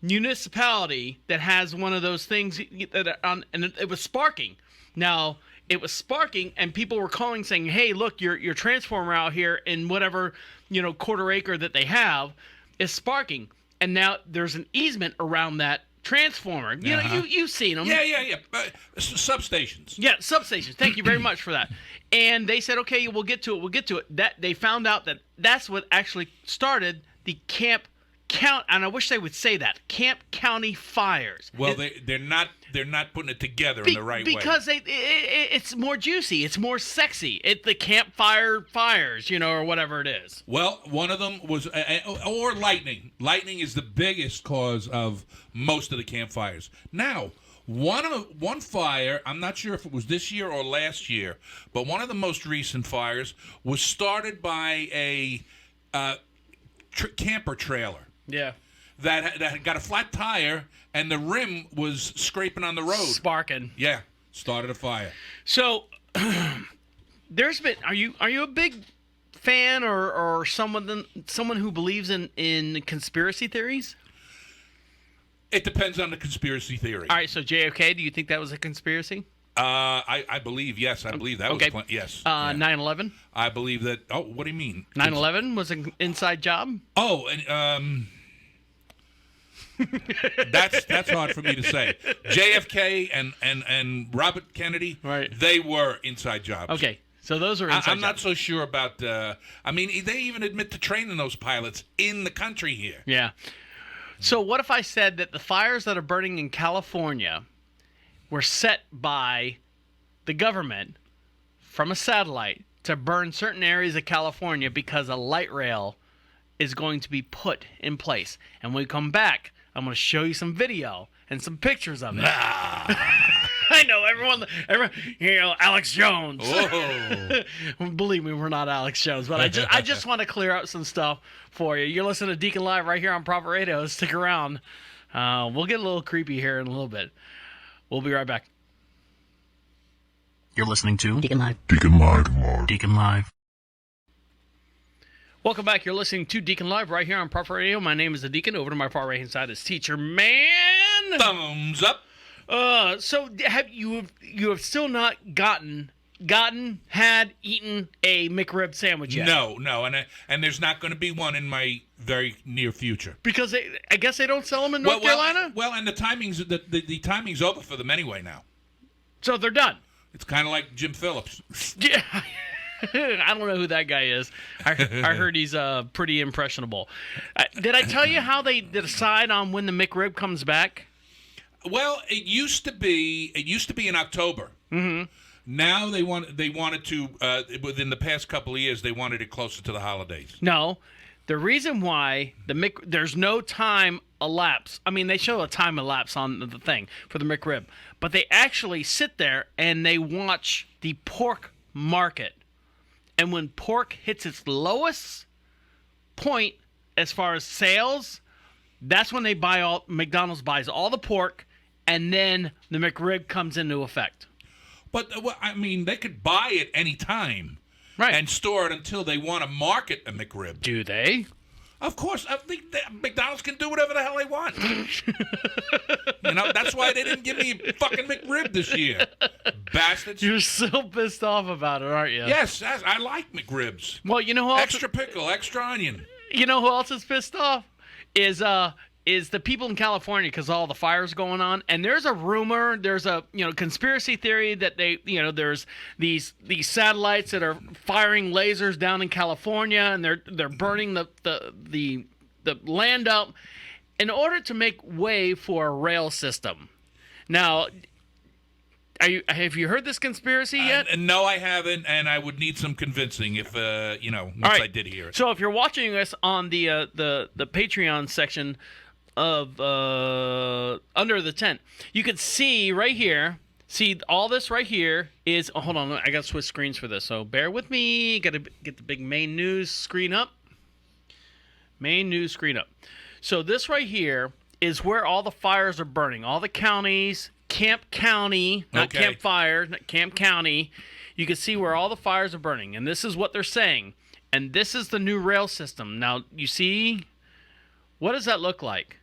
municipality that has one of those things that are on, and it was sparking. Now, it was sparking, and people were calling saying, hey, look, your transformer out here in whatever, quarter acre that they have is sparking. And now there's an easement around that transformer. You've seen them. Yeah. Substations. Yeah, substations. Thank you very much for that. And they said, okay, we'll get to it. That they found out that's what actually started the Camp County, and I wish they would say that, Camp County fires. Well, they're not putting it together in the right way. Because it's more juicy, it's more sexy. The campfire fires, or whatever it is. Well, one of them was, or lightning. Lightning is the biggest cause of most of the campfires. Now, one fire, I'm not sure if it was this year or last year, but one of the most recent fires was started by a camper trailer. Yeah. That had got a flat tire and the rim was scraping on the road. Sparking. Yeah. Started a fire. So there's been are you a big fan or someone who believes in conspiracy theories? It depends on the conspiracy theory. All right, so JFK, do you think that was a conspiracy? I believe, yes. I believe that okay. was, yes. 9/11? I believe that, what do you mean? 9/11 was an inside job? Oh, and, that's hard for me to say. JFK and Robert Kennedy, right. They were inside jobs. Okay, so those are inside jobs. I'm not so sure about, they even admit to training those pilots in the country here. Yeah. So what if I said that the fires that are burning in California were set by the government from a satellite to burn certain areas of California because a light rail is going to be put in place? And when we come back, I'm going to show you some video and some pictures of it. I know, everyone, Alex Jones. Whoa. Believe me, we're not Alex Jones, but I just want to clear out some stuff for you. You're listening to Deacon Live right here on Prophet Radio. Stick around. We'll get a little creepy here in a little bit. We'll be right back. You're listening to Deacon Live. Deacon Live. Welcome back. You're listening to Deacon Live right here on Prophet Radio. My name is the Deacon. Over to my far right hand side is Teacher-man. Thumbs up. So you have still not eaten a McRib sandwich yet? No, and there's not going to be one in my very near future. Because I guess they don't sell them in North Carolina? Well, and the timing's over for them anyway now. So they're done. It's kind of like Jim Phillips. Yeah. I don't know who that guy is. I heard he's pretty impressionable. Did I tell you how they decide on when the McRib comes back? Well, it used to be in October. Mm-hmm. Now they wanted to within the past couple of years they wanted it closer to the holidays. No, the reason why there's no time elapse. I mean, they show a time elapse on the thing for the McRib, but they actually sit there and they watch the pork market. And when pork hits its lowest point as far as sales, that's when McDonald's buys all the pork, and then the McRib comes into effect. But, I mean, they could buy it any time. Right. And store it until they want to market a McRib. Do they? Of course. I think McDonald's can do whatever the hell they want. That's why they didn't give me a fucking McRib this year. Bastards. You're so pissed off about it, aren't you? Yes, I like McRibs. Well, you know who else? Extra pickle, extra onion. You know who else is pissed off? Is the people in California, because all the fires going on, and there's a rumor, there's a conspiracy theory that there's these satellites that are firing lasers down in California, and they're burning the land up in order to make way for a rail system. Now, have you heard this conspiracy yet? No, I haven't, and I would need some convincing if once right. I did hear it. So if you're watching us on the Patreon section of Under the Tent, you can see right here. See, all this right here is. Oh, hold on, I got to switch screens for this, so bear with me. Got to get the big main news screen up. Main news screen up. So this right here is where all the fires are burning. All the counties, Camp County, not Okay. Camp Fire, not Camp County. You can see where all the fires are burning, and this is what they're saying. And this is the new rail system. Now, you see, what does that look like?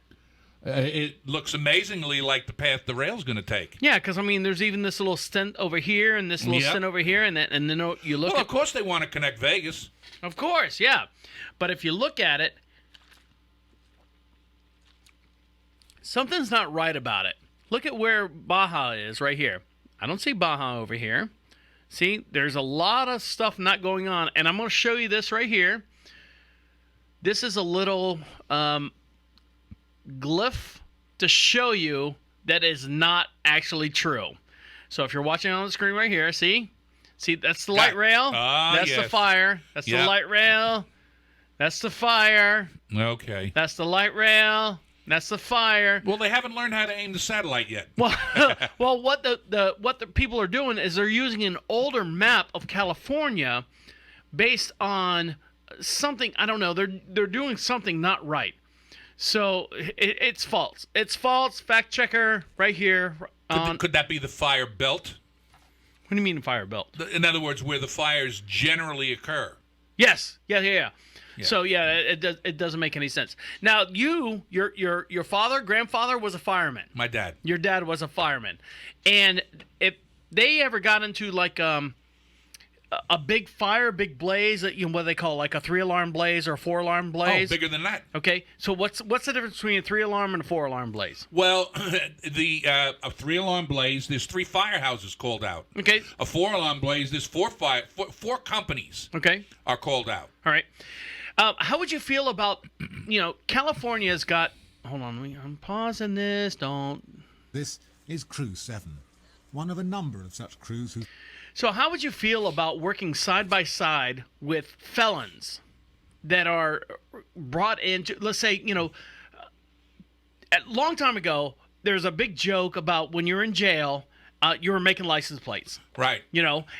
It looks amazingly like the path the rail's going to take. Yeah, because, I mean, there's even this little stint over here and this little Yep. stint over here, and then you look Well, at... of course they want to connect Vegas. Of course, yeah. But if you look at it, something's not right about it. Look at where Baja is right here. I don't see Baja over here. See, there's a lot of stuff not going on, and I'm going to show you this right here. This is a little glyph to show you that is not actually true. So if you're watching on the screen right here, see, that's the light rail. That's the yes. fire. That's the Yep. light rail. That's the fire. Okay. That's the light rail. That's the fire. Well, they haven't learned how to aim the satellite yet. Well, what the people are doing is they're using an older map of California based on something, I don't know. They're doing something not right. So it's false. It's false. Fact checker right here. Could that be the fire belt? What do you mean fire belt? In other words, where the fires generally occur. Yes. Yeah. So yeah, it doesn't make any sense. Now your father, grandfather was a fireman. My dad. Your dad was a fireman, and if they ever got into like a big fire, big blaze, what they call like a 3-alarm blaze or a 4-alarm blaze. Oh, bigger than that. Okay, so what's the difference between a 3-alarm and a 4-alarm blaze? Well, a 3-alarm blaze, there's 3 firehouses called out. Okay. A 4-alarm blaze, there's 4 companies Okay. are called out. All right. How would you feel about, California's got, hold on, I'm pausing this, don't. This is Crew 7, one of a number of such crews who... So how would you feel about working side by side with felons that are brought into, let's say, a long time ago, there's a big joke about when you're in jail, you were making license plates. Right.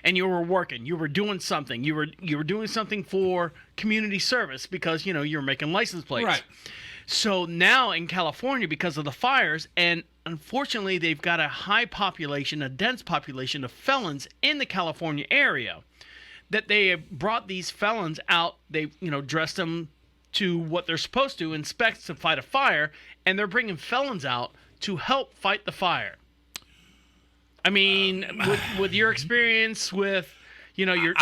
And you were working, you were doing something, you were doing something for community service because, you were making license plates. Right. So now in California, because of the fires, and unfortunately they've got a high population, a dense population of felons in the California area, that they have brought these felons out, they, dressed them to what they're supposed to, inspect to fight a fire, and they're bringing felons out to help fight the fire. I mean, with your experience with, your...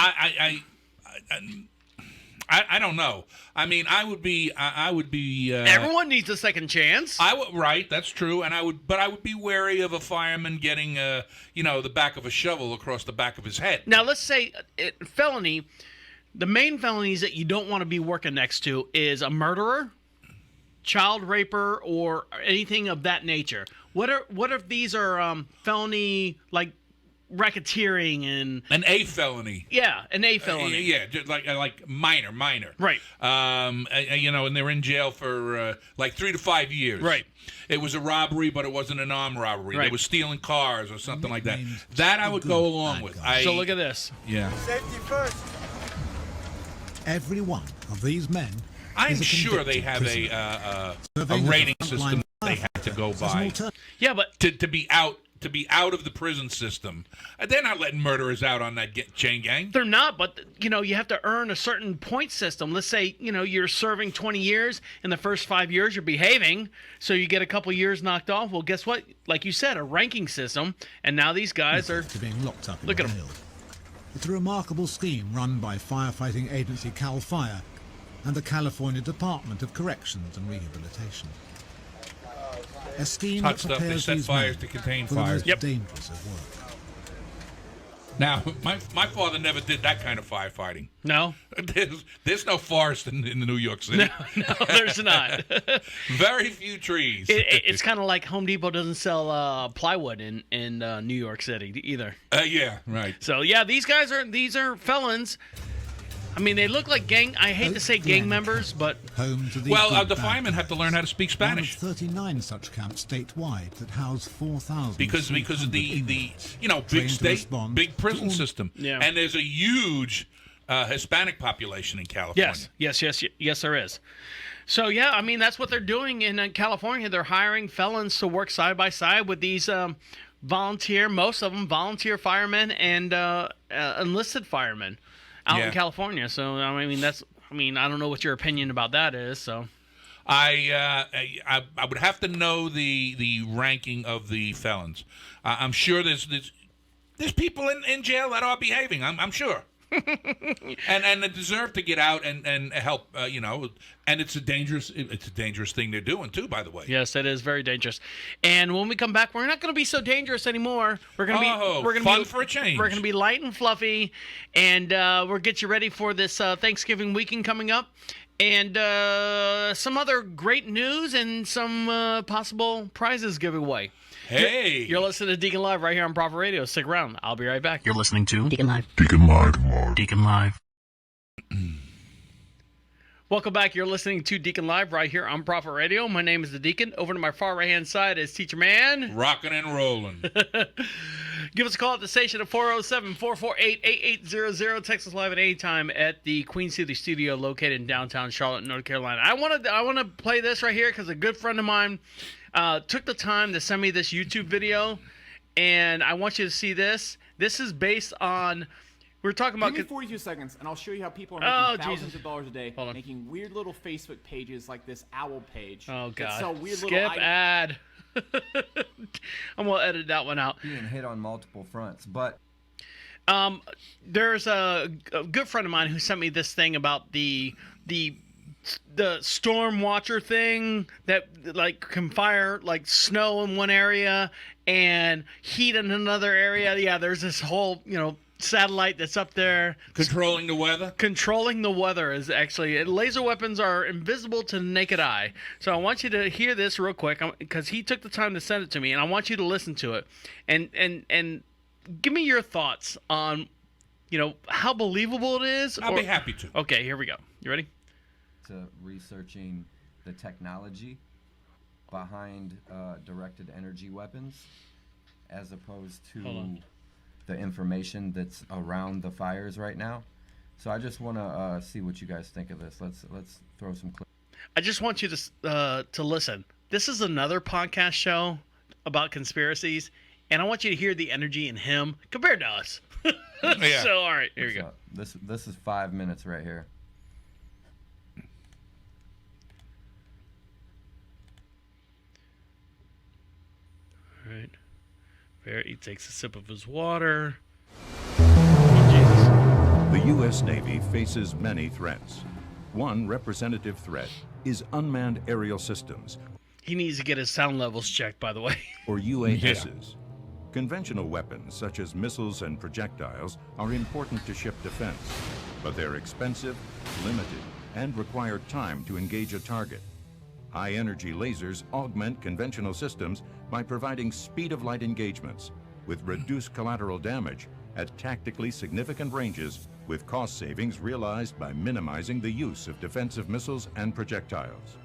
I don't know. I mean, I would be. Everyone needs a second chance. Right, that's true, and I would be wary of a fireman getting, the back of a shovel across the back of his head. Now, let's say felony. The main felonies that you don't want to be working next to is a murderer, child raper, or anything of that nature. What if these are felony, like racketeering and An A felony. an A felony. Yeah, just like minor. Right. And they're in jail for like 3 to 5 years. Right. It was a robbery, but it wasn't an armed robbery. Right. They were stealing cars or something like that. Nicknamed That I the would good go along bad with. guy. So look at this. Yeah. Every one of these men I'm is a sure they convicted have prisoner. a Serving as rating frontline system they firefighter have to go as an by alternative. Yeah, but to be out of the prison system. They're not letting murderers out on that chain gang. they're not. But you have to earn a certain point system. Let's say you're serving 20 years. In the first 5 years, you're behaving, so you get a couple years knocked off. Well, guess what? Like you said, a ranking system, and now these guys are. To being locked up in Look the at 'em. hill. It's a remarkable scheme run by firefighting agency Cal Fire and the California Department of Corrections and Rehabilitation. A scheme Hot that stuff. They prepares set these fires men to contain for the fires. most Yep. dangerous of work. Now, my father never did that kind of firefighting. No, There's no forest in New York City. no, there's not. Very few trees. It's kind of like Home Depot doesn't sell plywood in New York City either. Yeah, right. So yeah, these are felons. I mean, they look like gang. I hate to say gang members, but Home to the Well, good the bad firemen have to guys. learn how to speak One of Spanish 39 such camps statewide that house 4,000 because of the big big prison system. Yeah. And there's a huge Hispanic population in California. yes, there is. So yeah, I mean that's what they're doing in California. They're hiring felons to work side by side with these most of them volunteer firemen and enlisted firemen out Yeah. in California. So I mean I don't know what your opinion about that is. So I would have to know the ranking of the felons. I'm sure there's people in jail that are behaving. I'm sure. and they deserve to get out and help. And it's a dangerous thing they're doing too. By the way. yes, it is very dangerous. And when we come back, we're not going to be so dangerous anymore. We're going to be fun for a change. We're going to be light and fluffy, and we'll get you ready for this Thanksgiving weekend coming up, and some other great news and some possible prizes giveaway. Hey, You're listening to Deacon Live right here on Prophet Radio. Stick around. I'll be right back. You're listening to Deacon Live. Deacon Live. Deacon Live. Welcome back. You're listening to Deacon Live right here on Prophet Radio. My name is the Deacon. Over to my far right-hand side is Teacher-man. rocking and rolling. Give us a call at the station at 407-448-8800. Text us live at any time at the Queen City studio located in downtown Charlotte, North Carolina. I want to play this right here because a good friend of mine took the time to send me this YouTube video, and I want you to see this. This is based on we're talking about. Give me 42 seconds, and I'll show you how people are Oh, making thousands Jesus. of dollars a day Hold on. making weird little Facebook pages like this owl page. Oh that God! sell weird Skip little items. ad. I'm gonna edit that one out. Being hit on multiple fronts, but There's a good friend of mine who sent me this thing about the storm watcher thing that like can fire like snow in one area and heat in another area. Yeah, there's this whole satellite that's up there Controlling the weather. controlling the weather. Is actually laser weapons are invisible to the naked eye. So I want you to hear this real quick because he took the time to send it to me, and I want you to listen to it and give me your thoughts on how believable it is. I'll be happy to. Okay, here we go. You ready? to researching the technology behind directed energy weapons, as opposed to the information that's around the fires right now. So I just want to see what you guys think of this. Let's throw some clips. I just want you to listen. This is another podcast show about conspiracies, and I want you to hear the energy in him compared to us. Yeah. So, all right, here we go. This is 5 minutes right here. All right. He takes a sip of his water. Oh, The U.S. Navy faces many threats. One representative threat is unmanned aerial systems, he needs to get his sound levels checked, by the way. or UASs. Conventional weapons, such as missiles and projectiles, are important to ship defense, but they're expensive, limited, and require time to engage a target. High-energy lasers augment conventional systems by providing speed-of-light engagements, with reduced collateral damage at tactically significant ranges, with cost savings realized by minimizing the use of defensive missiles and projectiles.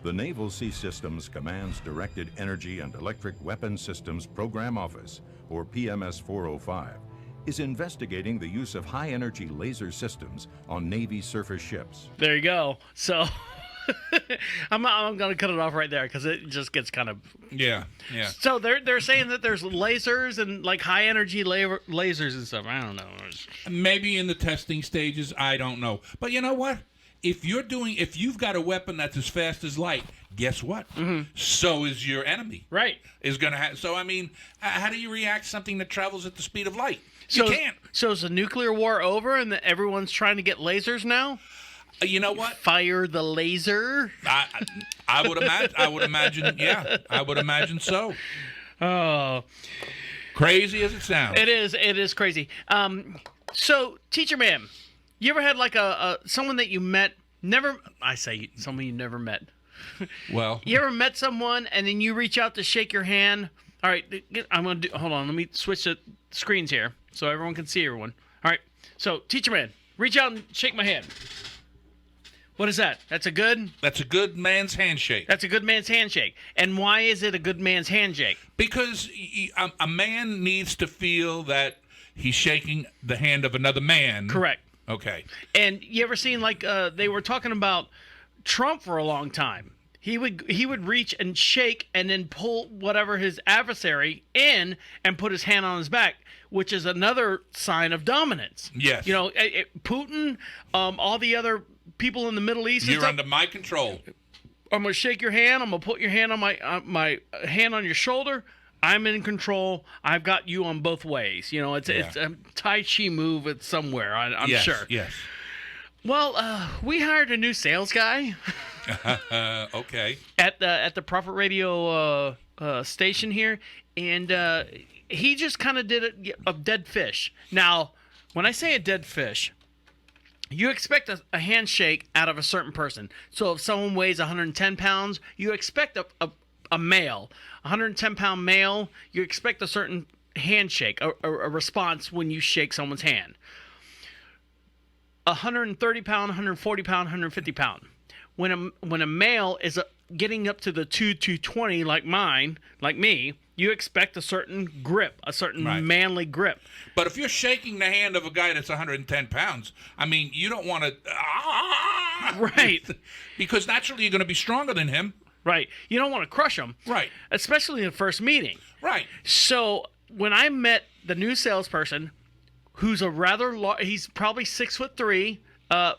The Naval Sea Systems Command's Directed Energy and Electric Weapons Systems Program Office, or PMS 405, is investigating the use of high-energy laser systems on Navy surface ships. There you go. So I'm going to cut it off right there because it just gets kind of... Yeah. So they're saying that there's lasers and like high-energy lasers and stuff. I don't know. Maybe in the testing stages, I don't know. But you know what? If you've got a weapon that's as fast as light, guess what? So is your enemy. Right. Is going to have. So I mean, how do you react to something that travels at the speed of light? You can't. So is the nuclear war over and everyone's trying to get lasers now? You know what? Fire the laser. I would imagine. I would imagine. Yeah, I would imagine so. Oh, crazy as it sounds. It is. It is crazy. So, Teacher-man, you ever had like a someone that you met? Someone you never met. Well, you ever met someone and then you reach out to shake your hand? All right, hold on. Let me switch the screens here so everyone can see everyone. All right. So, Teacher-man, reach out and shake my hand. What is that? That's a good man's handshake. That's a good man's handshake. And why is it a good man's handshake? Because a man needs to feel that he's shaking the hand of another man. Correct. Okay. And you ever seen like they were talking about Trump for a long time? He would reach and shake and then pull whatever his adversary in and put his hand on his back, which is another sign of dominance. Yes. You know, Putin, all the other people in the Middle East. You're under my control. I'm gonna shake your hand. I'm gonna put your hand on my hand on your shoulder. I'm in control. I've got you on both ways. You know, it's a Tai Chi move. It's somewhere. I'm sure. Yes. Well, we hired a new sales guy. Okay. At the Prophet Radio station here, and he just kind of did a dead fish. Now, when I say a dead fish, you expect a handshake out of a certain person. So if someone weighs 110 pounds, you expect a male, 110-pound male, you expect a certain handshake, a response when you shake someone's hand. 130-pound, 140-pound, 150-pound. When a male is getting up to the 220 like me, you expect a certain grip, a certain manly grip. But if you're shaking the hand of a guy that's 110 pounds, I mean, you don't want to... Right. Because naturally you're going to be stronger than him. Right. You don't want to crush him. Right. Especially in the first meeting. Right. So when I met the new salesperson, who's a rather he's probably 6'3",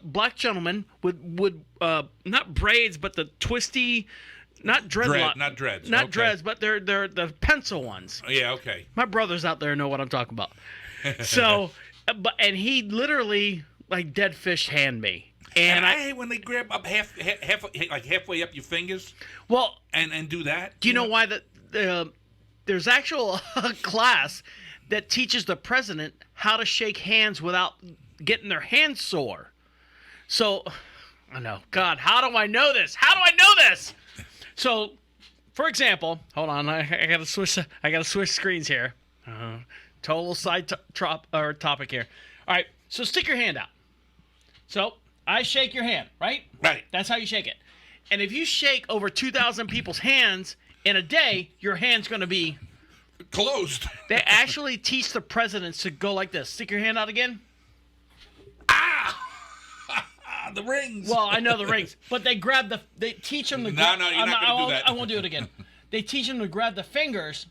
black gentleman with not braids, but the twisty... Not dreadlock. Not dreads. Not okay. dreads, but they're the pencil ones. Yeah, okay. My brothers out there know what I'm talking about. So, and he literally like dead fish hand me. And I hate when they grab up halfway up your fingers. Well, and do that. Do you know why there's actual class that teaches the president how to shake hands without getting their hands sore. So, I know. God, how do I know this? How do I know this? So, for example, hold on, I gotta switch screens here. Total side topic here. All right, so stick your hand out. So I shake your hand, right? Right. That's how you shake it. And if you shake over 2,000 people's hands in a day, your hand's gonna be closed. They actually teach the presidents to go like this. Stick your hand out again. The rings. Well, I know the rings, but they teach them to grab. No, you're not going to do that. I won't do it again. They teach them to grab the fingers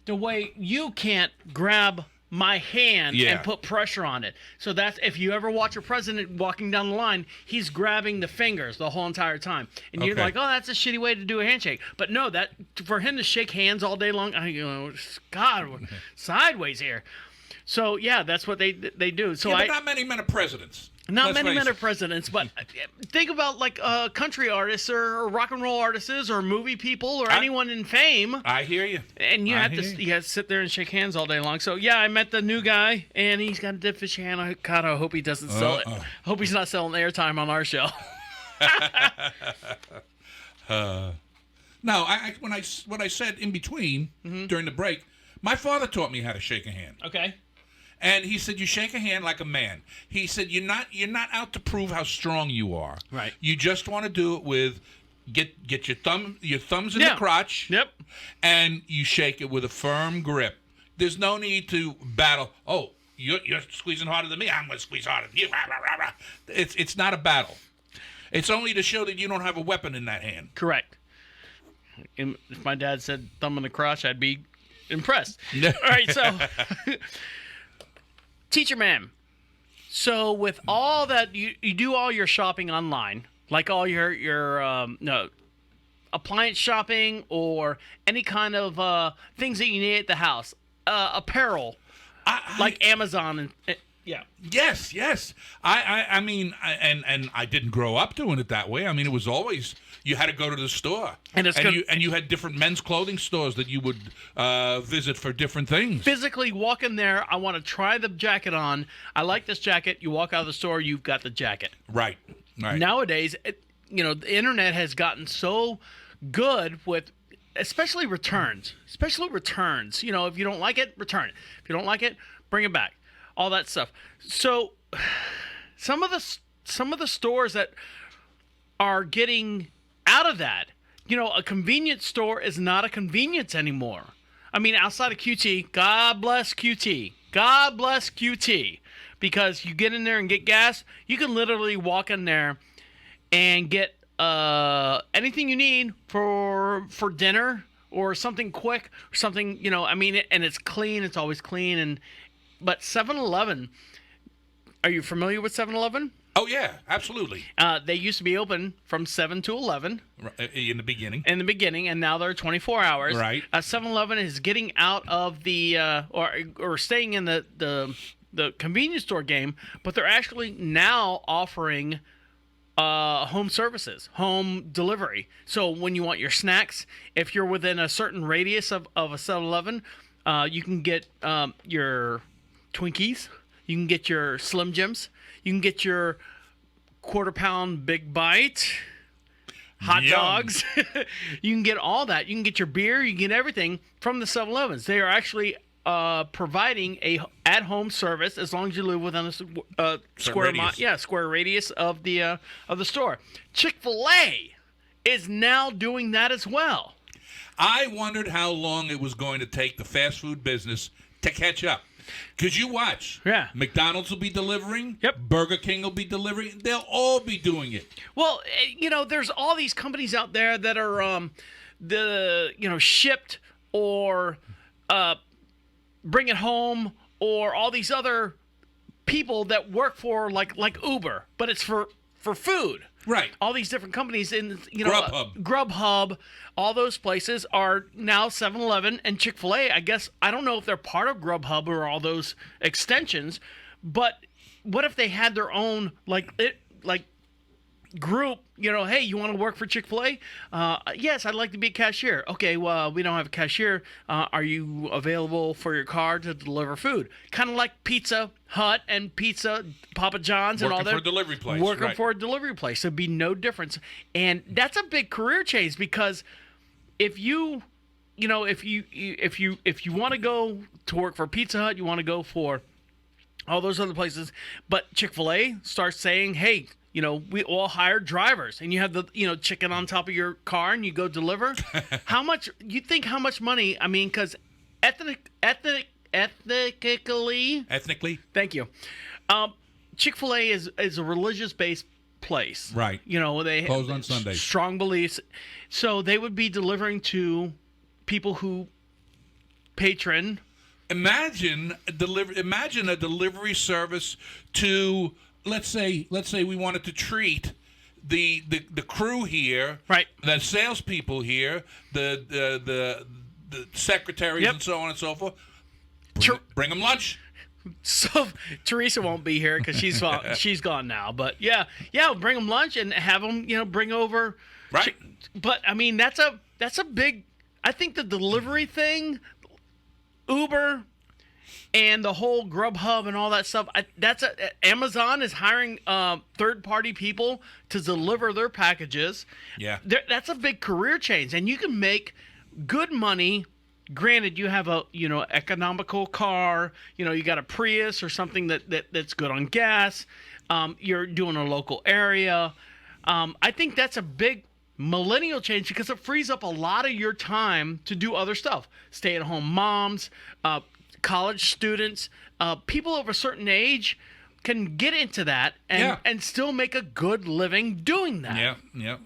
the way you can't grab my hand and put pressure on it. So that's, if you ever watch a president walking down the line, he's grabbing the fingers the whole entire time. And you're like, oh, that's a shitty way to do a handshake. But no, that for him to shake hands all day long, God, we're sideways here. So yeah, that's what they do. So but not many men are presidents. Not many men are presidents, but think about like country artists or rock and roll artists or movie people or anyone in fame. I hear you. And you have to sit there and shake hands all day long. So yeah, I met the new guy, and he's got a dead fish hand. I hope he doesn't sell it. I hope he's not selling airtime on our show. No, when I said in between during the break, My father taught me how to shake a hand. Okay. And he said, you shake a hand like a man. He said, you're not out to prove how strong you are. Right. You just want to do it with get your thumbs in the crotch. Yep. And you shake it with a firm grip. There's no need to battle. Oh, you're squeezing harder than me. I'm going to squeeze harder than you. It's not a battle. It's only to show that you don't have a weapon in that hand. Correct. And if my dad said thumb in the crotch, I'd be impressed. All right, so Teacher-man. So with all that, you do all your shopping online, like all your appliance shopping or any kind of things that you need at the house, apparel, like Amazon and yeah. Yes. I mean, I didn't grow up doing it that way. I mean, it was always you had to go to the store, and you had different men's clothing stores that you would visit for different things. Physically walk in there. I want to try the jacket on. I like this jacket. You walk out of the store, you've got the jacket. Right. Nowadays, the internet has gotten so good with, especially returns. If you don't like it, return it. If you don't like it, bring it back. All that stuff. So, some of the stores that are getting out of that, a convenience store is not a convenience anymore. I mean, outside of QT, God bless QT. God bless QT. Because you get in there and get gas, you can literally walk in there and get anything you need for dinner or something quick or something, and it's clean. It's always clean. But 7-Eleven, are you familiar with 7-Eleven? Oh, yeah, absolutely. They used to be open from 7 to 11. In the beginning. And now they're 24 hours. Right. 7-Eleven is getting out of the, or staying in the convenience store game, but they're actually now offering home services, home delivery. So when you want your snacks, if you're within a certain radius of a 7-Eleven, you can get your Twinkies, you can get your Slim Jims, you can get your quarter-pound Big Bite, hot dogs. You can get all that. You can get your beer. You can get everything from the 7-Elevens. They are actually providing a at-home service as long as you live within a square radius of the store. Chick-fil-A is now doing that as well. I wondered how long it was going to take the fast food business to catch up. Because you watch. Yeah. McDonald's will be delivering. Yep. Burger King will be delivering. They'll all be doing it. Well, there's all these companies out there that are shipped or bring it home, or all these other people that work for like Uber, but it's for food. Right. All these different companies in Grubhub. All those places are now 7-Eleven and Chick-fil-A. I guess I don't know if they're part of Grubhub or all those extensions, but what if they had their own group, hey, you want to work for Chick-fil-A? Yes, I'd like to be a cashier. Okay, well, we don't have a cashier. Are you available for your car to deliver food? Kind of like Pizza Hut and Papa John's and all that. Working for a delivery place. Working for a delivery place. There'd be no difference. And that's a big career change, because if you want to go to work for Pizza Hut, you want to go for all those other places, but Chick-fil-A starts saying, hey, we all hire drivers, and you have the, chicken on top of your car and you go deliver. How much money? I mean, because ethnically. Thank you. Chick-fil-A is a religious-based place. Right. They closed on Sundays. Strong beliefs. So they would be delivering to people who patron. Imagine a delivery service to, let's say we wanted to treat the crew here, right? The salespeople here, the secretaries, yep, and so on and so forth. Bring them lunch. So Teresa won't be here because she's gone now. But yeah, bring them lunch and have them, bring over. Right. But I mean, that's a big. I think the delivery thing, Uber, and the whole Grubhub and all that stuff. Amazon is hiring third-party people to deliver their packages. Yeah. That's a big career change, and you can make good money, granted, you have a economical car. You got a Prius or something that's good on gas. You're doing a local area. I think that's a big millennial change because it frees up a lot of your time to do other stuff. Stay-at-home moms, college students, people of a certain age can get into that and still make a good living doing that. Yeah.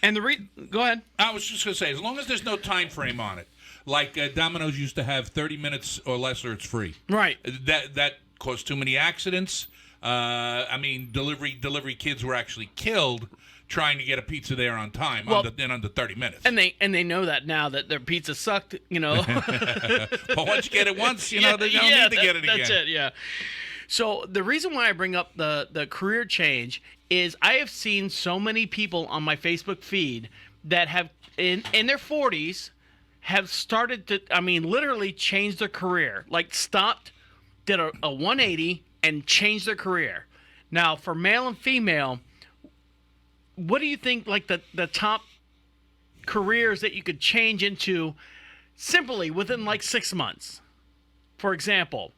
And go ahead. I was just going to say, as long as there's no time frame on it, like Domino's used to have 30 minutes or less or it's free. Right. That caused too many accidents. Delivery kids were actually killed trying to get a pizza there on time in under 30 minutes. And they know that now that their pizza sucked, But once you get it once, they don't need to get it again. That's it, yeah. So the reason why I bring up the career change is I have seen so many people on my Facebook feed that have in their 40s have started to, literally change their career. Like stopped, did a 180 and changed their career. Now, for male and female, what do you think like the top careers that you could change into simply within like 6 months? For example,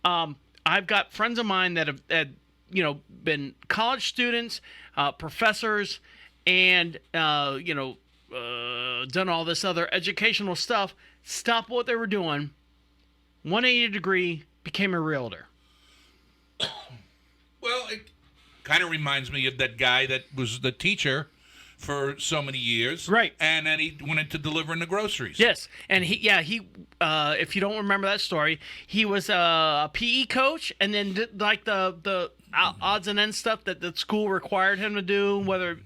I've got friends of mine that have been college students, professors, and done all this other educational stuff. Stopped what they were doing, 180 degree, became a realtor. Well, it kind of reminds me of that guy that was the teacher for so many years. Right. And then he went into delivering the groceries. Yes. And he if you don't remember that story, he was a PE coach and then did like the odds and ends stuff that the school required him to do, whether,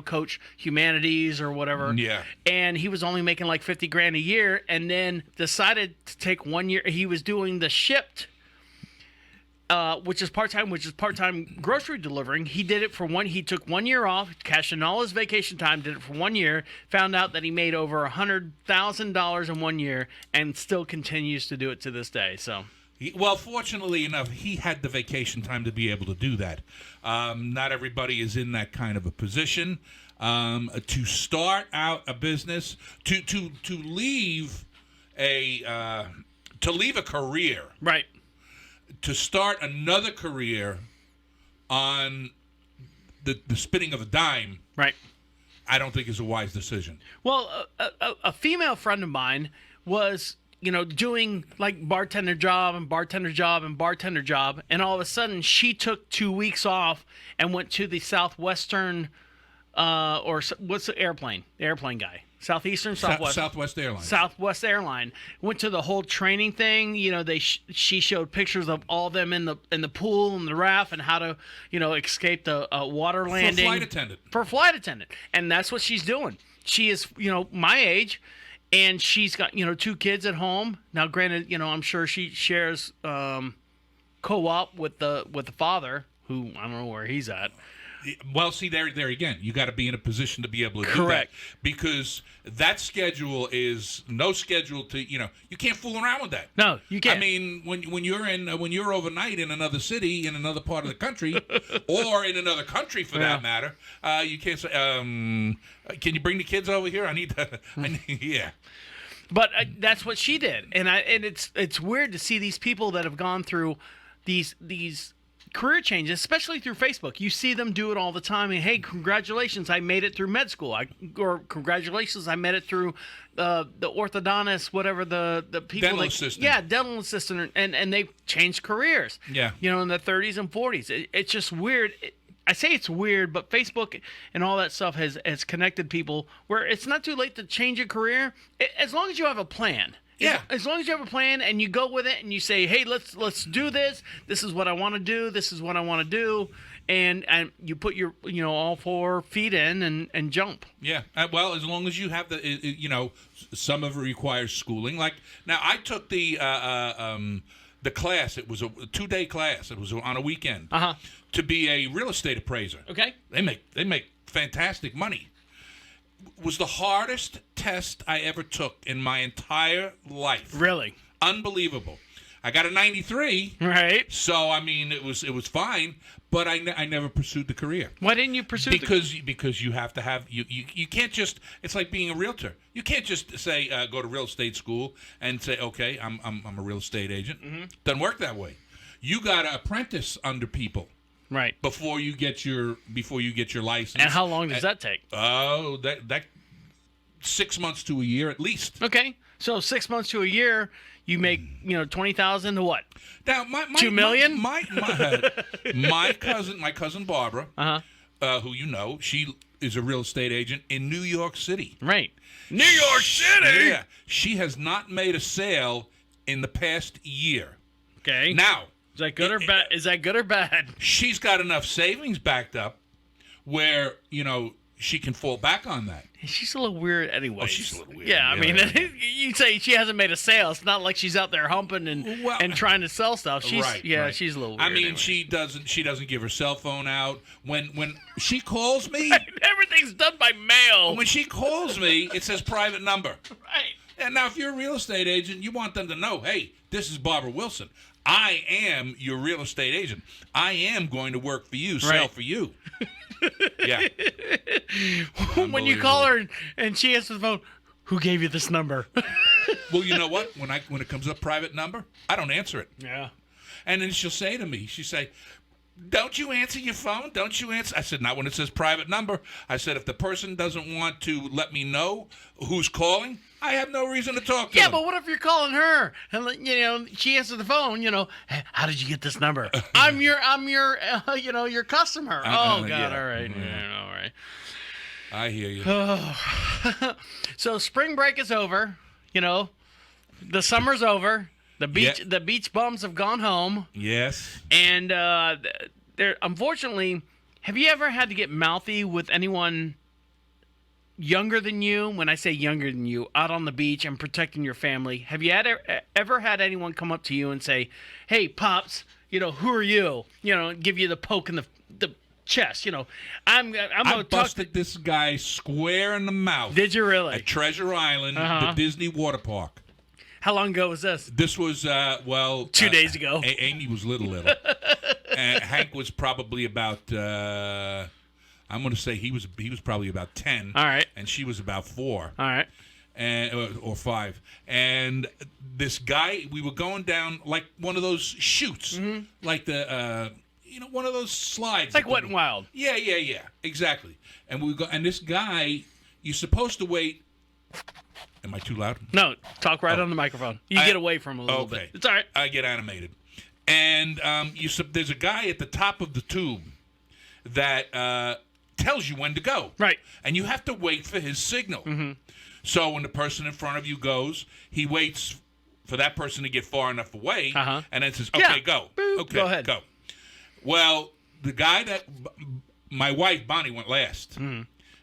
coach humanities or whatever. Yeah. And he was only making like $50,000 a year and then decided to take 1 year. He was doing the shipped, which is part-time grocery delivering. He did it for he took 1 year off, cashed in all his vacation time, did it for 1 year, found out that he made over $100,000 in 1 year and still continues to do it to this day. So, well, fortunately enough, he had the vacation time to be able to do that. Not everybody is in that kind of a position. To start out a business, to leave a career. Right. To start another career on the spinning of a dime, right? I don't think is a wise decision. Well, a female friend of mine was, doing like bartender job, and all of a sudden she took 2 weeks off and went to the Southwestern, or what's the airplane? The airplane guy. Southeastern, Southwest. Southwest Airlines. Southwest Airline went to the whole training thing. She showed pictures of all of them in the pool and the raft and how to escape the water landing. For flight attendant, and that's what she's doing. She is my age, and she's got 2 kids at home now. Granted, I'm sure she shares co-op with the father, who I don't know where he's at. Well, see, there again, you got to be in a position to be able to do that, because that schedule is no schedule to you can't fool around with that. No, you can't. I mean, when you're overnight in another city in another part of the country, or in another country for that matter, you can't say, "Can you bring the kids over here? I need to." Yeah. But that's what she did, and it's weird to see these people that have gone through these career changes, especially through Facebook. You see them do it all the time. And, hey, congratulations, I made it through med school. Or congratulations, I made it through the orthodontist, whatever the people. Dental assistant. Yeah, dental assistant, and they've changed careers. Yeah. In the 30s and 40s. It's just weird. I say it's weird, but Facebook and all that stuff has connected people where it's not too late to change your career, as long as you have a plan. Yeah. As long as you have a plan and you go with it and you say, hey, let's do this. This is what I want to do. This is what I want to do. And you put your, all 4 feet in and jump. Yeah. Well, as long as you have some of it requires schooling. Like, now I took the class. It was a 2-day class. It was on a weekend. Uh-huh. To be a real estate appraiser. Okay. They make fantastic money. Was the hardest test I ever took in my entire life. Really? Unbelievable. I got a 93. Right. So I mean, it was fine, but I never pursued the career. Why didn't you pursue? Because you have to have you can't just. It's like being a realtor. You can't just say go to real estate school and say okay, I'm a real estate agent. Mm-hmm. Doesn't work that way. You got to apprentice under people. Right. Before you get your license. And how long does that take? Oh, that 6 months to a year at least. Okay. So 6 months to a year, you make, 20,000 to what? Now, $2 million? My cousin Barbara, who you know, she is a real estate agent in New York City. Right. New York City. Yeah. She has not made a sale in the past year. Okay. Now, is that good or bad? Is that good or bad? She's got enough savings backed up where, she can fall back on that. She's a little weird anyway. Oh, she's a little weird. Yeah, I mean, you say she hasn't made a sale. It's not like she's out there humping and trying to sell stuff. She's right. She's a little weird. I mean, anyway. she doesn't give her cell phone out. When she calls me, everything's done by mail. When she calls me, it says private number. Right. And now, if you're a real estate agent, you want them to know, hey, this is Barbara Wilson. I am your real estate agent. I am going to work for you, sell for you. Yeah. When you call her and she answers the phone, who gave you this number? Well, you know what? When it comes up private number, I don't answer it. Yeah. And then she'll say to me, don't you answer your phone? Don't you answer? I said, not when it says private number. I said, if the person doesn't want to let me know who's calling, I have no reason to talk to them. Yeah, but what if you're calling her and she answers the phone? Hey, how did you get this number? I'm your your customer. Oh God! Yeah. All right, all right. I hear you. So spring break is over. The summer's over. The beach bums have gone home. Yes. And there, unfortunately, have you ever had to get mouthy with anyone younger than you? When I say younger than you, out on the beach and protecting your family, have you ever had anyone come up to you and say, "Hey, pops, who are you?" Give you the poke in the chest. I busted this guy square in the mouth. Did you really? At Treasure Island, the Disney water park. How long ago was this? This was 2 days ago. Amy was little, and Hank was probably about. I'm going to say he was probably about 10. All right. And she was about 4. All right. And or 5. And this guy, we were going down like one of those chutes, like the one of those slides. Like Wet and Wild. Yeah, exactly. And we go, and this guy, you're supposed to wait. Am I too loud? No, talk right on the microphone. You get away from him a little bit. It's all right. I get animated. And there's a guy at the top of the tube that tells you when to go. Right. And you have to wait for his signal. Mm-hmm. So when the person in front of you goes, he waits for that person to get far enough away, and then says, okay, go. Boop. Okay, go ahead. Go. Well, the guy that my wife, Bonnie, went last,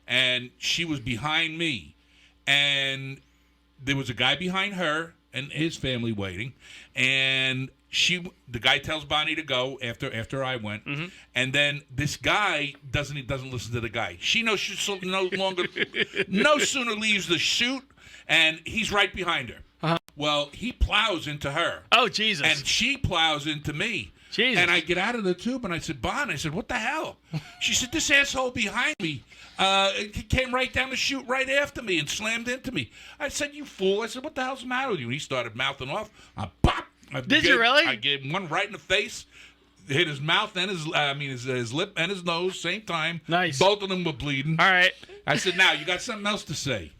and she was behind me. And there was a guy behind her and his family waiting, and the guy tells Bonnie to go after I went, and then this guy doesn't listen to the guy. She knows she no sooner leaves the chute, and he's right behind her. Well, he plows into her. Oh, Jesus! And she plows into me. Jesus. And I get out of the tube and I said, Bon, what the hell? She said, this asshole behind me came right down the chute right after me and slammed into me. I said, you fool. I said, what the hell's the matter with you? And he started mouthing off. Pop! Did you really? I gave him one right in the face. Hit his mouth and his lip and his nose, same time. Nice. Both of them were bleeding. All right. I said, now, you got something else to say.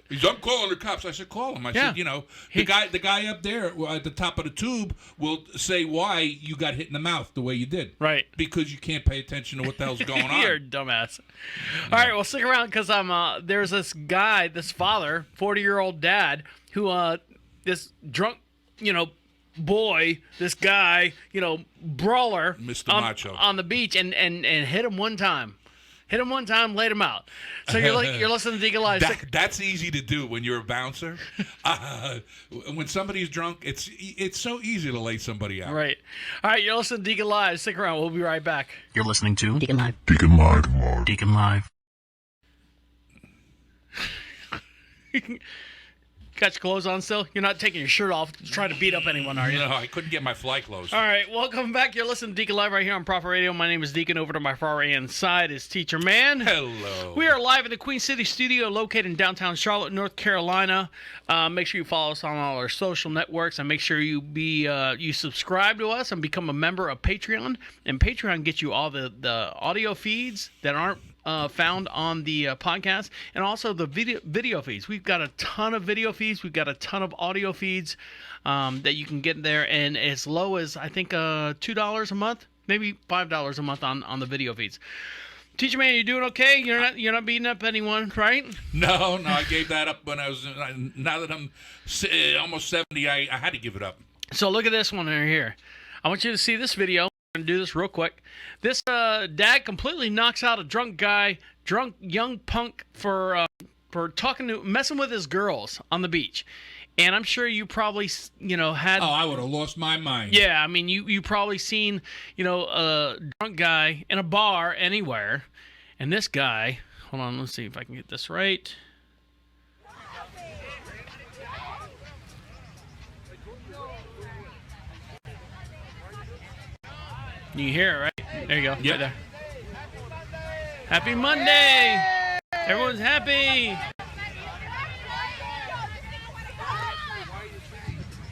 He said, I'm calling the cops. I said, call him. I said, the guy up there at the top of the tube will say why you got hit in the mouth the way you did. Right. Because you can't pay attention to what the hell's going on. You're a dumbass. All right, well, stick around because there's this guy, this father, 40-year-old dad, who this drunk, boy, this guy, brawler, Mr. Macho, on the beach and hit him one time. Hit him one time, laid him out. So you're listening to Deacon Live. That's easy to do when you're a bouncer. When somebody's drunk, it's so easy to lay somebody out. Right. All right, you're listening to Deacon Live. Stick around. We'll be right back. You're listening to Deacon Live. Deacon Live. Deacon Live. got your clothes on still? You're not taking your shirt off to try to beat up anyone, are you? No, I couldn't get my fly clothes. All right, welcome back. You're listening to Deacon Live right here on Prophet Radio. My name is Deacon. Over to my far right-hand side is Teacher-man. Hello. We are live in the Queen City studio located in downtown Charlotte, North Carolina. Make sure you follow us on all our social networks, and make sure you you subscribe to us and become a member of Patreon. And Patreon gets you all the audio feeds that aren't found on the podcast, and also the video feeds. We've got a ton of video feeds. We've got a ton of audio feeds that you can get there, and as low as I think $2 a month, maybe $5 a month on the video feeds. Teacher man, you doing okay? You're not beating up anyone, right? No, I gave that up when I was. Now that I'm almost 70, I had to give it up. So look at this one right here. I want you to see this video. I'm gonna do this real quick. This dad completely knocks out a drunk young punk for messing with his girls on the beach. And I'm sure you probably, had... Oh, I would have lost my mind. Yeah, I mean, you probably seen, a drunk guy in a bar anywhere. And this guy... Hold on, let's see if I can get this right. You hear it, right? There you go. Yep. Right there. Happy Monday! Everyone's happy!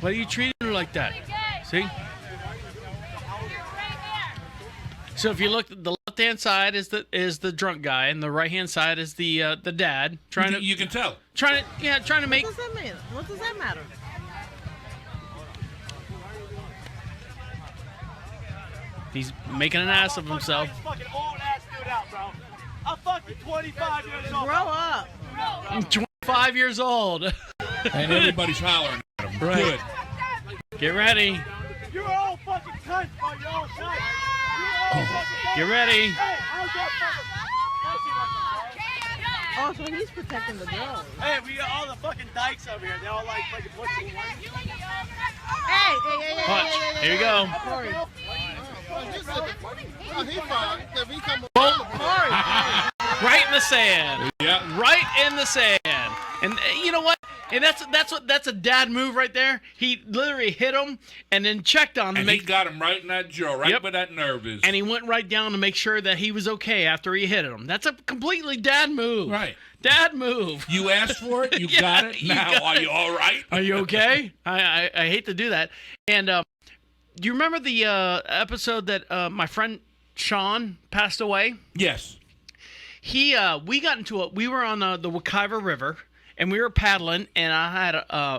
Why are you treating her like that? See? So if you look, the left-hand side is the drunk guy, and the right-hand side is the dad You can tell. trying to make. What does that mean? What does that matter? He's making an ass of himself. Fucking old ass dude out, bro. I'm fucking 25 years old. Grow up. I'm 25 years old. And everybody's hollering at him. Right. Good. Get ready. You're all fucking cunts, bro. You're all cunts. You're all fucking Get ready. Hey, how's that fucking... Oh, so he's protecting the girls. Hey, we got all the fucking dykes over here. They're all like fucking pussy. Hey. Watch. Here you go. Corey. Right in the sand. Yeah. Right in the sand. And you know what? And that's a dad move right there. He literally hit him and then checked on him. And he got him right in that jaw, right where that nerve is. And he went right down to make sure that he was okay after he hit him. That's a completely dad move. Right. Dad move. You asked for it. You Yeah, got it. you Now, got are it. you all right? Are you okay? I hate to do that. And do you remember the episode that my friend Sean passed away? Yes. We were on the Wekiva River, and we were paddling, and I had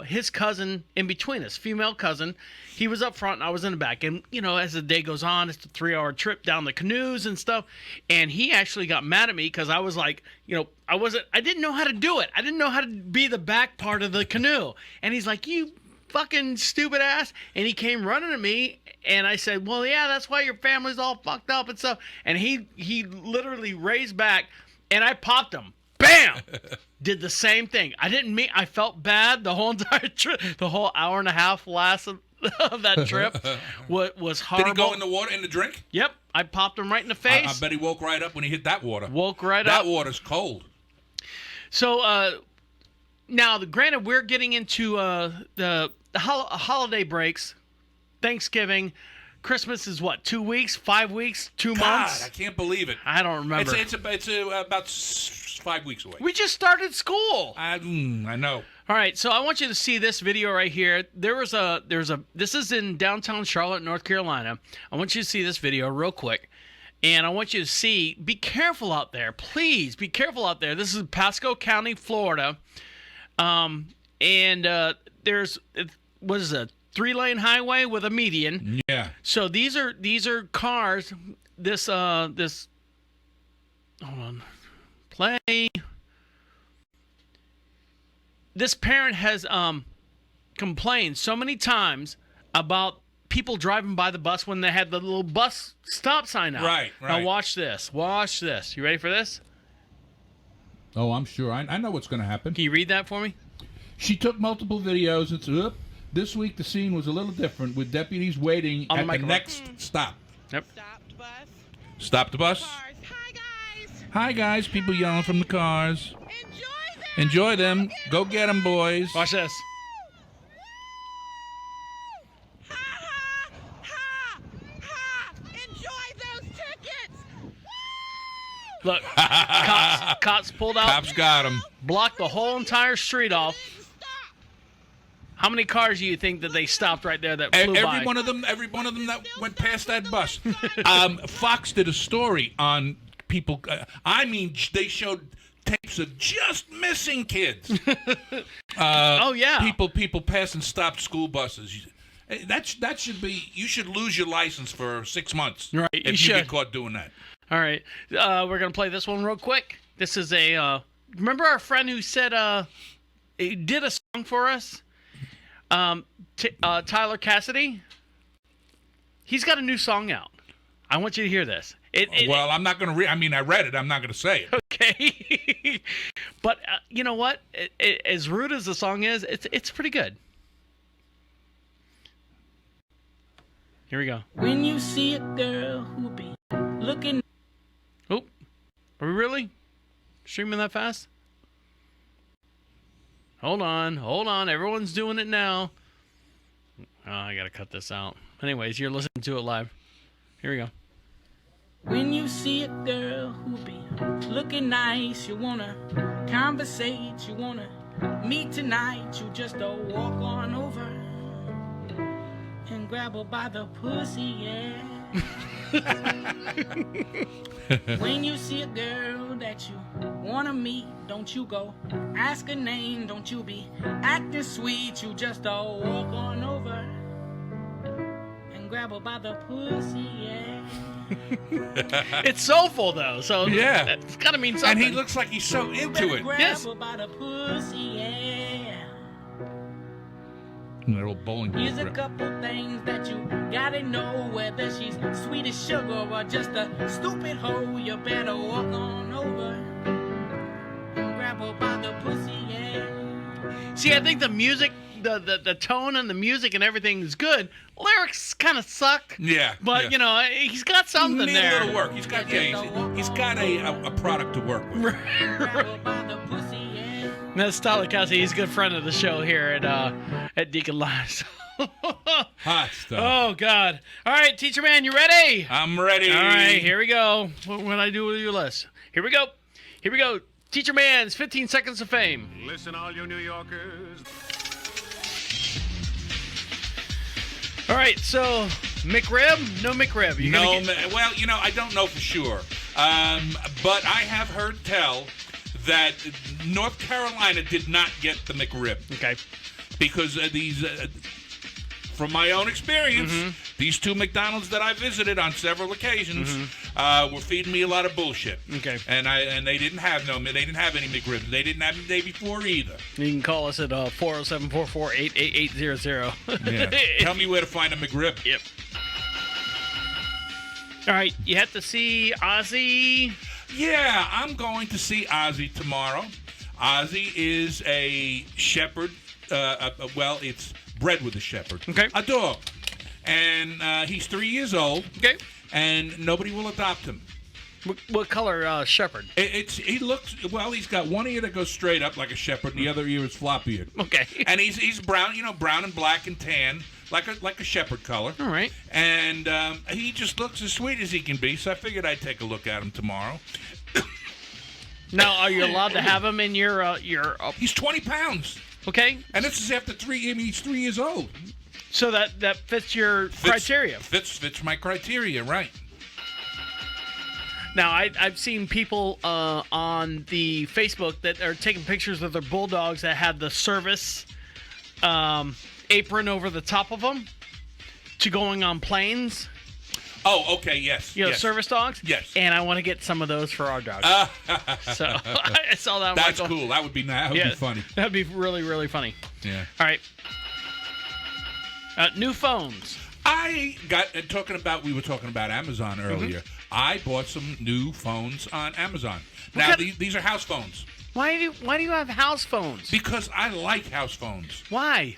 his cousin in between us, female cousin. He was up front, and I was in the back. And, as the day goes on, it's a 3-hour trip down the canoes and stuff. And he actually got mad at me because I was like, I didn't know how to do it. I didn't know how to be the back part of the canoe. And he's like, you fucking stupid ass. And he came running at me, and I said, well, yeah, that's why your family's all fucked up and stuff. And he literally raised back, and I popped him. Bam! Did the same thing. I felt bad the whole entire trip. The whole hour and a half last of that trip was horrible. Did he go in the water, in the drink? Yep. I popped him right in the face. I bet he woke right up when he hit that water. Woke right that up. That water's cold. So, now, granted, we're getting into the holiday breaks. Thanksgiving. Christmas is what, 2 weeks, 5 weeks, 2 months? God, I can't believe it. I don't remember. It's about 5 weeks away. We just started school. I know. All right, so I want you to see this video right here. This is in downtown Charlotte, North Carolina. I want you to see this video real quick. And I want you to see, be careful out there. Please, be careful out there. This is Pasco County, Florida. There's, what is it, 3-lane highway with a median. Yeah. So these are cars. Hold on. Play. This parent has complained so many times about people driving by the bus when they had the little bus stop sign out. Right. Now watch this. Watch this. You ready for this? Oh, I'm sure. I know what's going to happen. Can you read that for me? She took multiple videos and said, this week the scene was a little different with deputies waiting On at the the next stop. Yep. Stop the bus. Hi, guys. Hi, guys. People yelling from the cars. Enjoy Enjoy them. Go get them, boys. Watch this. Look, cops pulled out. Cops got him. Blocked the whole entire street off. How many cars do you think that they stopped right there that flew by? Every one of them that went past that bus. Fox did a story on people. They showed tapes of just missing kids. Oh yeah. People passing stopped school buses. That should be. You should lose your license for 6 months. Right. If you get caught doing that. All right. We're gonna play this one real quick. This is a. Remember our friend who said he did a song for us. Tyler Cassidy. He's got a new song out. I want you to hear this. Well, I'm not going to I read it. I'm not going to say it. Okay. But you know what? As rude as the song is, it's pretty good. Here we go. When you see a girl who be looking... Oh. Are we really streaming that fast? Hold on. Everyone's doing it now. Oh, I got to cut this out. Anyways, you're listening to it live. Here we go. When you see a girl who be looking nice, you want to conversate, you want to meet tonight, you just walk on over and grab her by the pussy, yeah. When you see a girl that you want to meet, don't you go ask her name, don't you be acting sweet, you just walk on over and grab her by the pussy, yeah. It's soulful though, so yeah, it's gotta mean something. And he looks like he's so into it. Yes. By the pussy, yeah. That old bowling ball. Here's a couple things that you gotta know, whether she's sweet as sugar or just a stupid hoe. You better walk on over and grab her by the pussy, yeah. See, I think the music, the tone and the music and everything is good. Lyrics kind of suck. Yeah. But, you know, he's got something Need there. a little work. He's got a product to work with. That's Tyler Cassidy. He's a good friend of the show here at Deacon Live. Hot stuff. Oh, God. All right, Teacher Man, you ready? I'm ready. All right, here we go. What did I do with your list? Here we go. Teacher Man's 15 Seconds of Fame. Listen, all you New Yorkers. All right, so mcRIb? No mcRIb. Well, you know, I don't know for sure. But I have heard tell that North Carolina did not get the mcRIb. Okay. Because from my own experience, these two McDonald's that I visited on several occasions were feeding me a lot of bullshit. Okay. And they didn't have any McRibs. They didn't have them the day before either. You can call us at 407-448-8800. Yeah. Tell me where to find a McRib. Yep. All right, you have to see Ozzy. Yeah, I'm going to see Ozzy tomorrow. Ozzy is a shepherd. It's bred with a shepherd. Okay. A dog. And he's 3 years old. Okay. And nobody will adopt him. What color shepherd? He's got one ear that goes straight up like a shepherd, and the other ear is flop-eared. Okay. And he's brown, brown and black and tan, like a shepherd color. All right. And he just looks as sweet as he can be, so I figured I'd take a look at him tomorrow. Now, are you allowed to have him in your He's 20 pounds. Okay. And this is after he's 3 years old. So that fits your criteria. Fits my criteria, right. Now, I've seen people on the Facebook that are taking pictures of their bulldogs that have the service apron over the top of them to going on planes. Oh, okay, yes. You know, service dogs? Yes. And I want to get some of those for our dogs. So I saw that. That's cool. That would be funny. That would be really, really funny. Yeah. All right. New phones. I got we were talking about Amazon earlier. I bought some new phones on Amazon. Now these are house phones. Why do you have house phones? Because I like house phones. Why?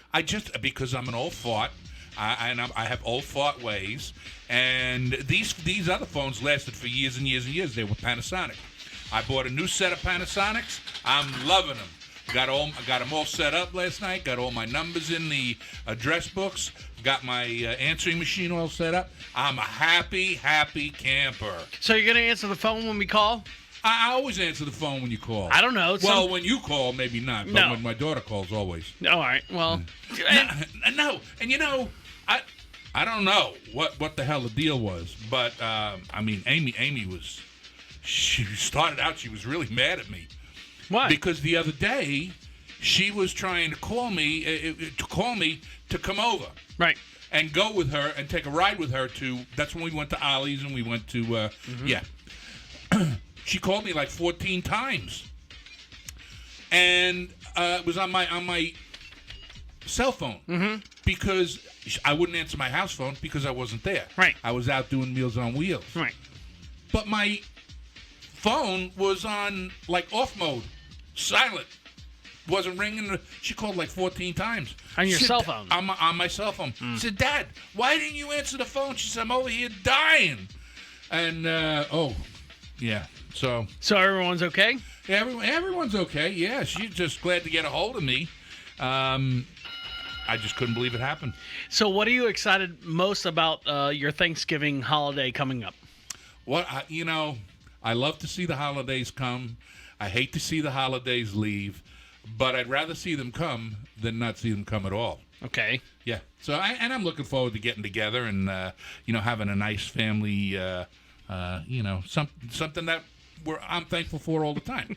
Because I'm an old fart. I have old fart ways, and these other phones lasted for years and years and years. They were Panasonic. I bought a new set of Panasonics. I'm loving them. Got them all set up last night. Got all my numbers in the address books. Got my answering machine all set up. I'm a happy camper. So you're going to answer the phone when we call? I always answer the phone when you call. I don't know. Well, when you call, maybe not. But No. when my daughter calls, always. All right. Well. No. And you know, I don't know what the hell the deal was. But, I mean, Amy was... She started out, she was really mad at me. Why? Because the other day, she was trying to call me to come over. Right. And go with her and take a ride with her to... That's when we went to Ollie's and we went to... Yeah. She called me like 14 times. And it was on my cell phone. Because I wouldn't answer my house phone because I wasn't there. Right. I was out doing Meals on Wheels. Right. But my phone was on, like, off mode. Silent. Wasn't ringing. She called like 14 times. On your cell phone? On my cell phone. I said, Dad, why didn't you answer the phone? She said, I'm over here dying. And, yeah. So everyone's okay? Yeah, everyone's okay. Yeah, she's just glad to get a hold of me. I just couldn't believe it happened. So what are you excited most about your Thanksgiving holiday coming up? I love to see the holidays come. I hate to see the holidays leave, but I'd rather see them come than not see them come at all. Okay. Yeah. So I'm looking forward to getting together and having a nice family. Something that I'm thankful for all the time.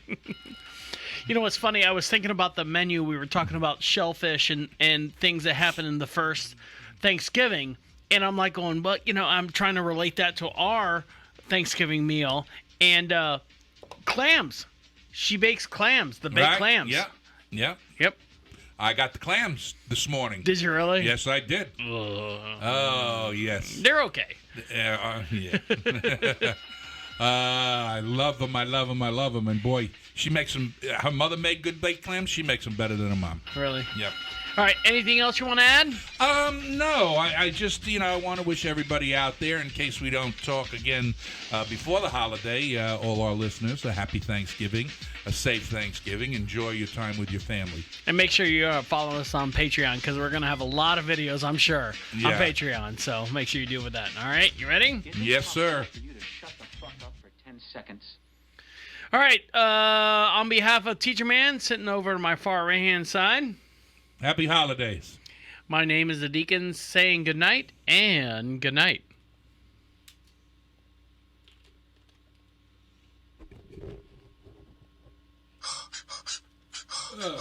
You know what's funny? I was thinking about the menu. We were talking about shellfish and things that happen in the first Thanksgiving, and I'm like going, but I'm trying to relate that to our Thanksgiving meal and clams. She bakes clams, the baked clams. Yeah. Yep. I got the clams this morning. Did you really? Yes, I did. Oh, yes. They're okay. Yeah. I love them. And boy, she makes them. Her mother made good baked clams. She makes them better than her mom. Really? Yep. All right. Anything else you want to add? No. I just, I want to wish everybody out there, in case we don't talk again before the holiday, all our listeners, a happy Thanksgiving, a safe Thanksgiving. Enjoy your time with your family. And make sure you follow us on Patreon, because we're going to have a lot of videos, I'm sure, on Patreon. So make sure you do with that. All right? You ready? Yes, sir. Seconds. All right. On behalf of Teacher-man, sitting over to my far right-hand side. Happy holidays. My name is the Deacon, saying good night and good night. Oh no.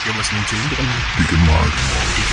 You're listening to Deacon Live.